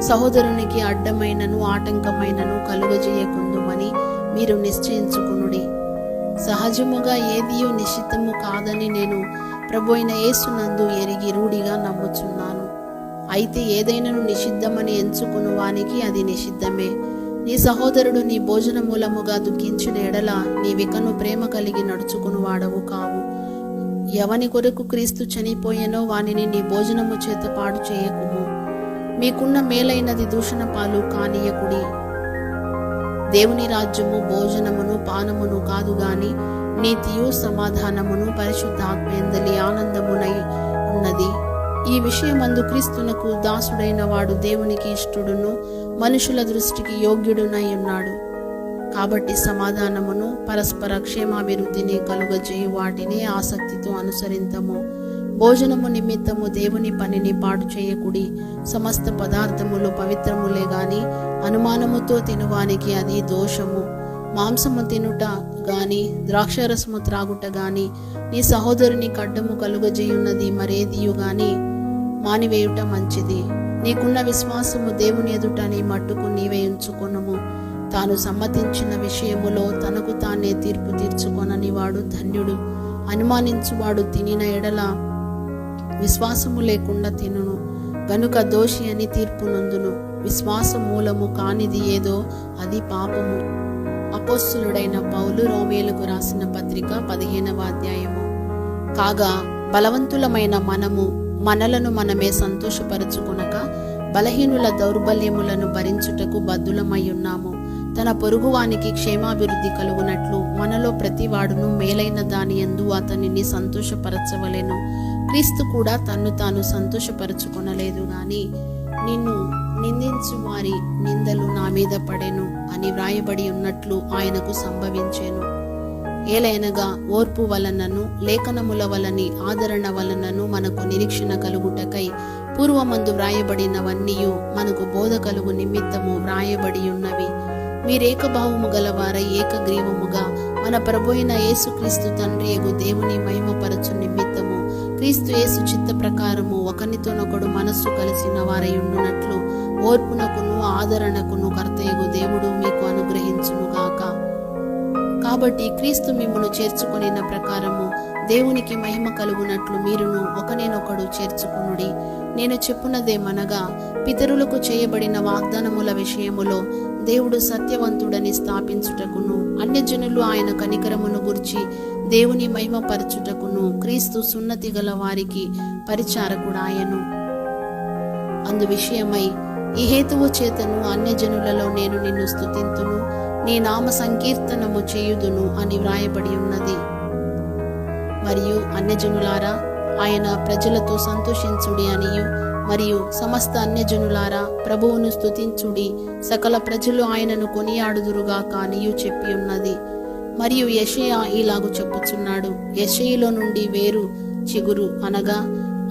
Speaker 1: సహోదరునికి అడ్డమైనను ఆటంకమైనను కలుగజేయకుందుమని మీరు నిశ్చయించుకునుడి. సహజముగా ఏదియో నిషిద్ధము కాదని నేను ప్రభు అయిన యేసునందు ఎరిగి రూఢిగా నమ్ముచున్నాను. అయితే ఏదైనను నిషిద్ధమని ఎంచుకుని వానికి అది నిషిద్ధమే. నీ సహోదరుడు నీ భోజన మూలముగా దుఃఖించిన ఎడల నీవికను ప్రేమ కలిగి నడుచుకుని వాడవు కావు. ఎవని కొరకు క్రీస్తు చనిపోయెనో వానిని నీ భోజనము చేత పాడు చేయకుము. మీకున్న మేలైనది దూషణ పాలు కానీయకుడి. దేవుని రాజ్యము భోజనమును పానమును కాదు గాని నీతియు సమాధానమును పరిశుద్ధాత్మయందలి ఆనందమునై ఉన్నది. ఈ విషయమందు క్రీస్తునకు దాసుడైన వాడు దేవునికి ఇష్టుడును మనుషుల దృష్టికి యోగ్యుడునై ఉన్నాడు. కాబట్టి సమాధానమును పరస్పర క్షేమాభివృద్ధిని కలుగజేయు వాటిని ఆసక్తితో అనుసరింతము. భోజనము నిమిత్తము దేవుని పనిని పాడు చేయకుడి. సమస్త పదార్థములు పవిత్రములే గాని అనుమానముతో తినువానికి అది దోషము. మాంసము తినుట గాని ద్రాక్షరసము త్రాగుట గాని నీ సహోదరుని కడ్డము కలుగజేయున్నది మరేదియు గాని మానివేయుట మంచిది. నీకున్న విశ్వాసము దేవుని ఎదుట నీ మట్టుకు నీవే ఉంచుకొనుము. తాను సమ్మతించిన విషయములో తనకు తానే తీర్పు తీర్చుకొనని వాడు ధన్యుడు. అనుమానించువాడు తినిన ఎడల విశ్వాసము లేకుండా తినును గనుక దోషి అని తీర్పు నొందును. విశ్వాస మూలము కానిది ఏదో అది పాపము. అపోస్తలుడైన పౌలు రోమేయులకు రాసిన పత్రిక 15వ అధ్యాయము. కాగా బలవంతులమైన మనము మనలను మనమే సంతోషపరచుకొనక బలహీనుల దౌర్బల్యములను భరించుటకు బద్ధులమై ఉన్నాము. తన పొరుగువానికి క్షేమాభివృద్ధి కలుగునట్లు మనలో ప్రతివాడును మేలైన దాని యందు అతనిని సంతోషపరచవలెను. క్రీస్తు కూడా తన్ను తాను సంతోషపరచుకొనలేదు గాని నిన్ను నిందించు వారి నిందలు నా మీద పడెను అని వ్రాయబడి ఉన్నట్లు ఆయనకు సంభవించెను. ఏలైనగా ఓర్పు వలనను లేఖనముల వలని ఆదరణ వలనను మనకు నిరీక్షణ కలుగుటకై పూర్వమందు వ్రాయబడినవన్నీయు మనకు బోధ కలుగు నిమిత్తము వ్రాయబడి ఉన్నవి. మీరేకభావము గలవారై ఏకగ్రీవముగా మన ప్రభువైన యేసుక్రీస్తు తండ్రి యగు దేవుని మహిమపరచు నిమిత్తము క్రీస్తు యేసు చిత్త ప్రకారము ఒకనితోనొకడు మనస్సు కలిసిన వారై ఉండునట్లు ఓర్పునకును ఆదరణకును కర్తయగు దేవుడు మీకు అనుగ్రహించునుగాక. కాబట్టి క్రీస్తు మిమ్మును చేర్చుకొనిన ప్రకారము దేవునికి మహిమ కలుగునట్లు మీరును ఒకనినొకడు చేర్చుకొనుడి. నేను చెప్పునదేమనగా పితరులకు చేయబడిన వాగ్దానముల విషయములో దేవుడు సత్యవంతుడని స్థాపించుటకును అన్యజనులు ఆయన కనికరమును గుర్చి దేవుని మహిమపరచుటకును క్రీస్తు సున్నతి గల వారికి పరిచారకుడాయను. అందు విషయమై ఈ హేతువు చేతను అన్యజనులలో నేను నిన్ను స్తుతింతును, నీ నామ సంకీర్తనము చేయుదును అని వ్రాయబడి ఉన్నది. మరియు అన్యజనులారా ఆయన ప్రజలతో సంతోషించుడి అనియు మరియు సమస్త అన్యజనులారా ప్రభువును స్తుతించుడి సకల ప్రజలు ఆయనను కొనియాడుదురుగాక అనియు చెప్పి ఉన్నది. మరియు యెషయా ఇలాగు చెప్పుచున్నాడు, యెషయిలో నుండి వేరు చిగురు అనగా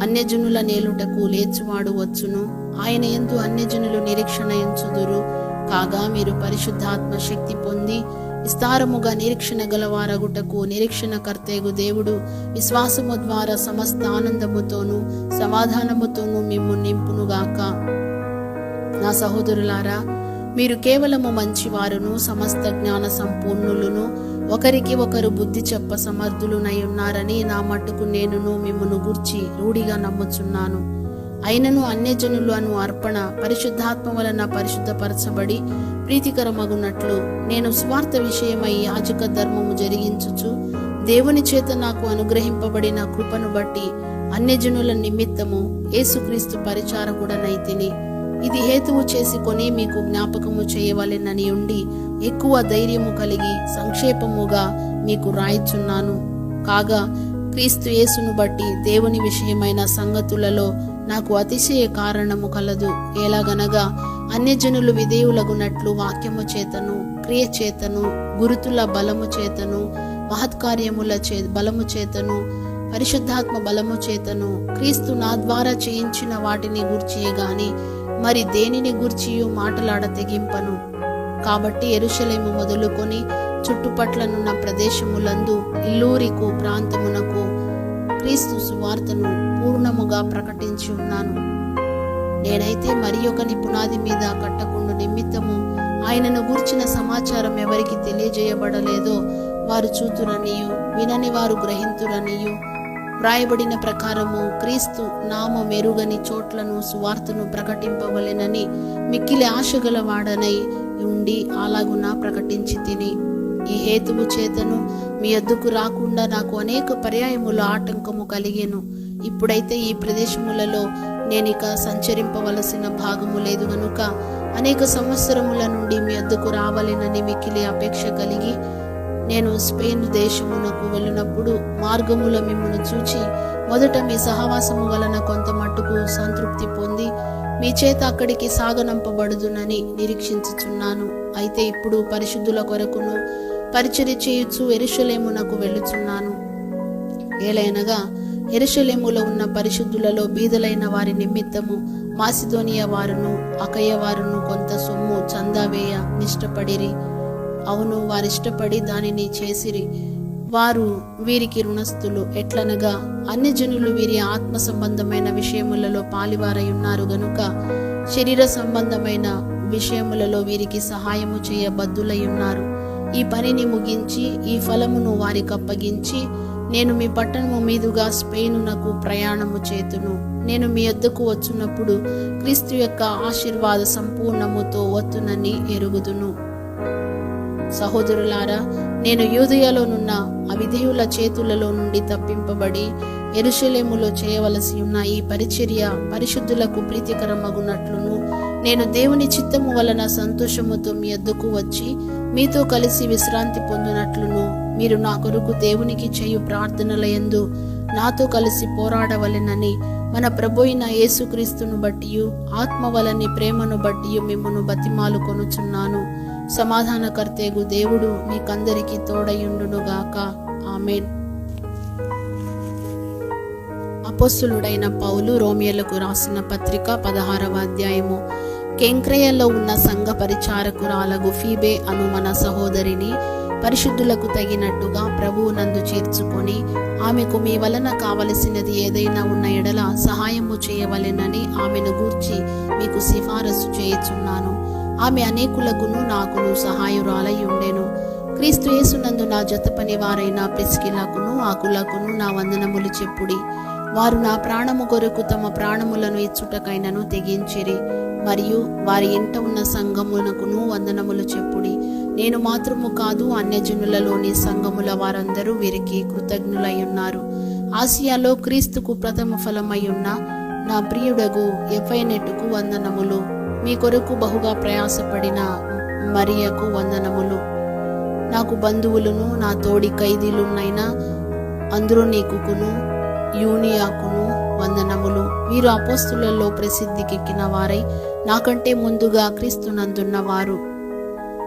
Speaker 1: అన్యజనుల నేలుటకు లేచువాడు వచ్చును, ఆయన యందు అన్యజనులు నిరీక్షణ ఎంచుదురు. కాగా మీరు పరిశుద్ధాత్మ శక్తి పొంది విస్తారముగా నిరీక్షణ గలవారగుటకు నిరీక్షణ కర్తేగు దేవుడు విశ్వాసము ద్వారా సమస్త ఆనందముతోనూ సమాధానముతోనూ మిమ్ము నింపునుగాక. నా సహోదరులారా, మీరు కేవలము మంచివారును సమస్త జ్ఞాన సంపూర్ణులను ఒకరికి ఒకరు బుద్ధి చెప్ప సమర్థులునై ఉన్నారని నా మట్టుకు నేనును మిమ్మును గూర్చి రూఢిగా నమ్ముచున్నాను. అయినను అన్యజనులు అను అర్పణ పరిశుద్ధాత్మ వలన పరిశుద్ధపరచబడి ప్రీతికరమగునట్లు నేను స్వార్థ విషయమై యాజక ధర్మము జరిగించుచు దేవుని చేత నాకు అనుగ్రహింపబడిన కృపను బట్టి అన్యజనుల నిమిత్తము యేసుక్రీస్తు పరిచారకుడనైతిని. ఇది హేతువు చేసుకొని మీకు జ్ఞాపకము చేయవలెనని ఉండి ఎక్కువ ధైర్యము కలిగి సంక్షేపముగా మీకు రాయిచున్నాను. కాగా క్రీస్తు యేసును బట్టి దేవుని విషయమైన సంగతులలో నాకు అతిశయ కారణము కలదు. ఎలాగనగా అన్యజనులు విధేయులగునట్లు వాక్యము చేతను క్రియ చేతను గురుతుల బలము చేతను మహత్కార్యముల బలము చేతను పరిశుద్ధాత్మ బలము చేతను క్రీస్తు నా ద్వారా చేయించిన వాటిని గూర్చియే గాని మరి దేనిని గూర్చియు మాటలాడ తెగింపను. కాబట్టి యెరూషలేము మొదలుకొని చుట్టుపట్లనున్న ప్రదేశములందు ఇల్లూరికు ప్రాంతమునకు క్రీస్తు సువార్తను పూర్ణముగా ప్రకటించి ఉన్నాను. నేనైతే మరి ఒకని పునాది మీద కట్టకుండా నిమిత్తము ఆయనను గూర్చిన సమాచారం ఎవరికి తెలియజేయబడలేదో వారు చూతురనియు వినని వారు గ్రహింతురనియు వ్రాయబడిన ప్రకారము క్రీస్తు నామ మెరుగని చోట్లను సువార్తను ప్రకటింపవలెనని మిక్కిలి ఆశగల వాడనై ఉండి అలాగున ప్రకటించి తిని. ఈ హేతువు చేతను మీ యొద్దకు రాకుండా నాకు అనేక పర్యాయముల ఆటంకము కలిగెను. ఇప్పుడైతే ఈ ప్రదేశములలో నేనిక సంచరింపవలసిన భాగము లేదు గనుక అనేక సంవత్సరముల నుండి మీ వద్దకు రావాలనని మిక్కిలి అపేక్ష కలిగి నేను స్పెయిన్ దేశమునకు వెళ్ళినప్పుడు మార్గములో మిమ్మల్ని చూచి మొదట మీ సహవాసము వలన కొంత మట్టుకు సంతృప్తి పొంది మీ చేత అక్కడికి సాగనంపబడుదునని నిరీక్షించుచున్నాను. అయితే ఇప్పుడు పరిశుద్ధుల కొరకును పరిచర్య చేయుచు యెరూషలేమునకు వెళ్ళుచున్నాను. ఏలైనగా యెరూషలేములో ఉన్న పరిశుద్ధులలో బీదలైన వారి నిమిత్తము మాసిదోనియా వారును అకయ వారును కొంత సొమ్ము చందా వేయ నిష్టపడిరి. అవును, వారిష్టపడి దానిని చేసిరి. వారు వీరికి రుణస్థులు. ఎట్లనగా అన్యజనులు వీరి ఆత్మ సంబంధమైన విషయములలో పాలివారై ఉన్నారు గనుక శరీర సంబంధమైన విషయములలో వీరికి సహాయము చేయబద్దులై ఉన్నారు. ఈ పనిని ముగించి ఈ ఫలమును వారికి అప్పగించి నేను మీ పట్టణము మీదుగా స్పెయినునకు ప్రయాణము చేతును. నేను మీ యొద్దకు వచ్చున్నప్పుడు క్రీస్తు యొక్క ఆశీర్వాద సంపూర్ణముతో వత్తునని ఎరుగుదును. సహోదరులారా, నేను యూదయలోనున్న అవిధేయుల చేతులలో నుండి తప్పింపబడి యెరూషలేములో చేయవలసి ఉన్న ఈ పరిచర్య పరిశుద్ధులకు ప్రీతికరమగునట్లును నేను దేవుని చిత్తము వలన సంతోషముతో మీ యొద్దకు వచ్చి మీతో కలిసి విశ్రాంతి పొందునట్లును మీరు నా కొరకు దేవునికి చేయు ప్రార్థనలయందు నాతో కలిసి పోరాడవలెనని మన ప్రభువైన యేసుక్రీస్తును బట్టియు ఆత్మ వలని ప్రేమను బట్టియు మిమ్మును బతిమాలు కొనుచున్నాను. సమాధానకర్తేగు దేవుడు మీకందరికీ తోడయుండునుగాక. ఆమేన్. అపోస్తలుడైన పౌలు రోమియోలకు రాసిన పత్రిక 16వ అధ్యాయము. కెంక్రేయలో ఉన్న సంఘ పరిచారకురాలగు ఫీబే అను మన సహోదరిని పరిశుద్ధులకు తగినట్టుగా ప్రభువునందు చేర్చుకొని ఆమెకు మీ వలన కావలసినది ఏదైనా ఉన్న ఎడల సహాయము చేయవలెనని ఆమెను గూర్చి మీకు సిఫారసు చేయుచున్నాను. ఆమె అనేకులకును నాకును సహాయురాలై ఉండెను. క్రీస్తు యేసునందు నా జత పని వారైన ప్రిస్కిలకును ఆకులకును నా వందనములు చెప్పుడి. వారు నా ప్రాణము కొరకు తమ ప్రాణములను ఇచ్చుటకైనను తెగించిరి. మరియు వారి ఇంట ఉన్న సంఘమునకును వందనములు చెప్పుడి. నేను మాత్రము కాదు, అన్యజనులలోని సంఘముల వారందరూ వీరికి కృతజ్ఞులై ఉన్నారు. ఆసియాలో క్రీస్తుకు ప్రథమ ఫలమై ఉన్న నా ప్రియుడగు ఎఫైనెటుకు వందనములు. మీ కొరకు బహుగా ప్రయాసపడిన మరియకు వందనములు. నాకు బంధువులను నా తోడి ఖైదీలునైనా అంద్రోనీకును యూనియాకును వందనములు. వీరు అపోస్తులలో ప్రసిద్ధికెక్కిన వారై నాకంటే ముందుగా క్రీస్తునందున్న వారు.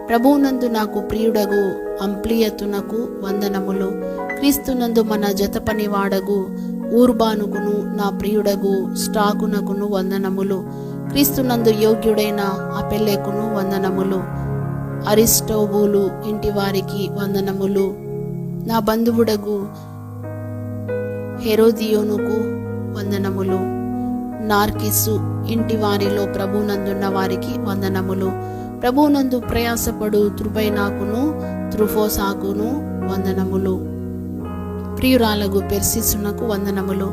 Speaker 1: ప్రభువునందు నాకు ప్రియుడగు అంప్లియతునకు వందనములు. క్రీస్తునందు మన జత పనివాడగు ఊర్బానుకును నా ప్రియుడగు స్టాకునకును వందనములు. క్రీస్తునందు యోగ్యుడైన అపెల్లెకును వందనములు. అరిస్టోబులు ఇంటి వారికి వందనములు. నా బంధువుడగు హెరోదియోనుకు వందనములు. నార్కిస్సు ఇంటి వారిలో ప్రభునందున్న వారికి వందనములు. ప్రభునందు ప్రయాసపడు త్రుబైనాకును త్రుఫోసాకును వందనములు. ప్రియురాలగు పెర్సిసునకు వందనములు.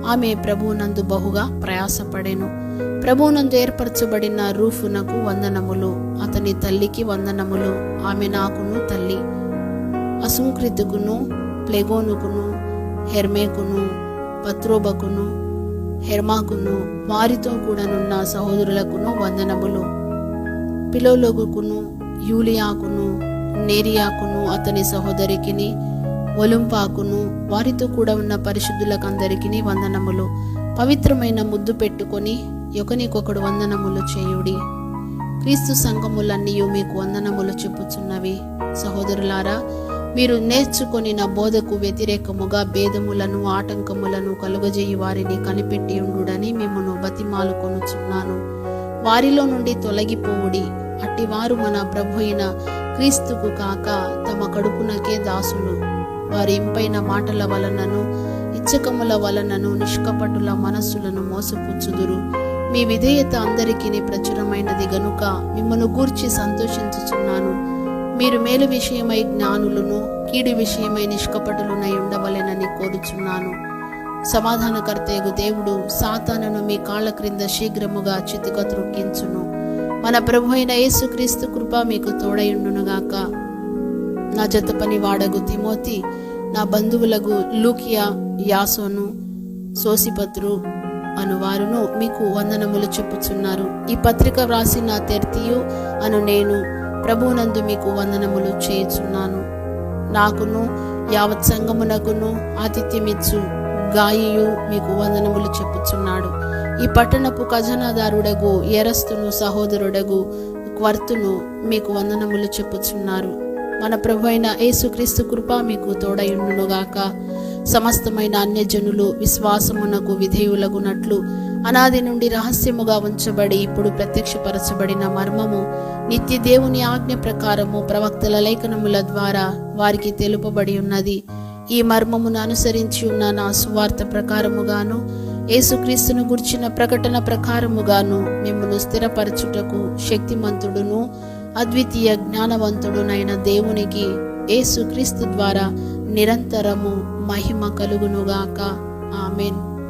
Speaker 1: ఆమె ప్రభునందు బహుగా ప్రయాసపడెను. ప్రభునందు ఏర్పరచబడిన రూఫునకు వందనములు. అతని తల్లికి వందనములు. ఆమె నాకును తల్లి. అసుంక్రితుకును ప్లెగోనుకును హెర్మేకును పత్రోబకును హెర్మాకును వారితో కూడానున్న సహోదరులకును వందనములు. పిలోలోగుకును యూలియాకును నేరియాకును అతని సహోదరికిని ఒలుంపాకును వారితో కూడా ఉన్న పరిశుద్ధులకందరికీ వందనములు. పవిత్రమైన ముద్దు పెట్టుకొని ఒకనికొకడు వందనములు చేయుడి. క్రీస్తు సంఘములన్నీ మీకు వందనములు చెప్పుచున్నవి. సహోదరులారా, మీరు నేర్చుకొని నా బోధకు వ్యతిరేకముగా భేదములను ఆటంకములను కలుగజేయి వారిని కనిపెట్టి ఉండుడని మిమ్మును బతిమాలు కొనుచున్నాను. వారిలో నుండి తొలగిపోవుడి. అట్టివారు మన ప్రభు అయిన క్రీస్తుకు కాక తమ కడుపునకే దాసులు. వారి ఇంపైన మాటల వలనను ఇచ్చకముల వలనను నిష్కపటుల మనస్సులను మోసపుచ్చుదురు. మీ విధేయత అందరికీ ప్రచురమైనది గనుక మిమ్మను గూర్చి సంతోషించుచున్నాను. మీరు మేలు విషయమై జ్ఞానులను కీడు విషయమై నిష్కపటులునై ఉండవలెనని కోరుచున్నాను. సమాధానకర్తయగు దేవుడు సాతానును మీ కాళ్ల క్రింద శీఘ్రముగా చితుక త్రొక్కించును. మన ప్రభు అయిన యేసుక్రీస్తు కృప మీకు తోడయుండునుగాక. నా జత పని వాడగు తిమోతి, నా బంధువులగు లూకియా, యాసోను, సోసిపత్రు అనువారును మీకు వందనములు చెప్పుచున్నారు. ఈ పత్రిక వ్రాసిన తెర్తియు అను నేను ప్రభువునందు మీకు వందనములు చేయుచున్నాను. నాకును యావత్ సంగమునకును ఆతిథ్యమిచ్చు గాయియు మీకు వందనములు చెప్పుచున్నాడు. ఈ పట్టణపు ఖజానాదారుడగు ఎరస్తును సహోదరుడగు క్వర్తును మీకు వందనములు చెప్పుచున్నారు. మన ప్రభు అయిన యేసుక్రీస్తు కృప మీకు తోడయుండునుగాక. సమస్తమైన అన్యజనులు విశ్వాసమునకు విధేయులగునట్లు అనాది నుండి రహస్యముగా ఉంచబడి ఇప్పుడు ప్రత్యక్షపరచబడిన మర్మము నిత్య దేవుని ఆజ్ఞ ప్రకారము ప్రవక్తల లేఖనముల ద్వారా వారికి తెలుపబడి ఉన్నది. ఈ మర్మమును అనుసరించి ఉన్న నా సువార్త ప్రకారముగాను యేసుక్రీస్తును గుర్చిన ప్రకటన ప్రకారముగాను మిమ్మును స్థిరపరచుటకు శక్తిమంతుడును అద్వితీయ జ్ఞానవంతుడునైన దేవునికి యేసుక్రీస్తు ద్వారా నిరంతరము మహిమ కలుగునుగాక. ఆమేన్.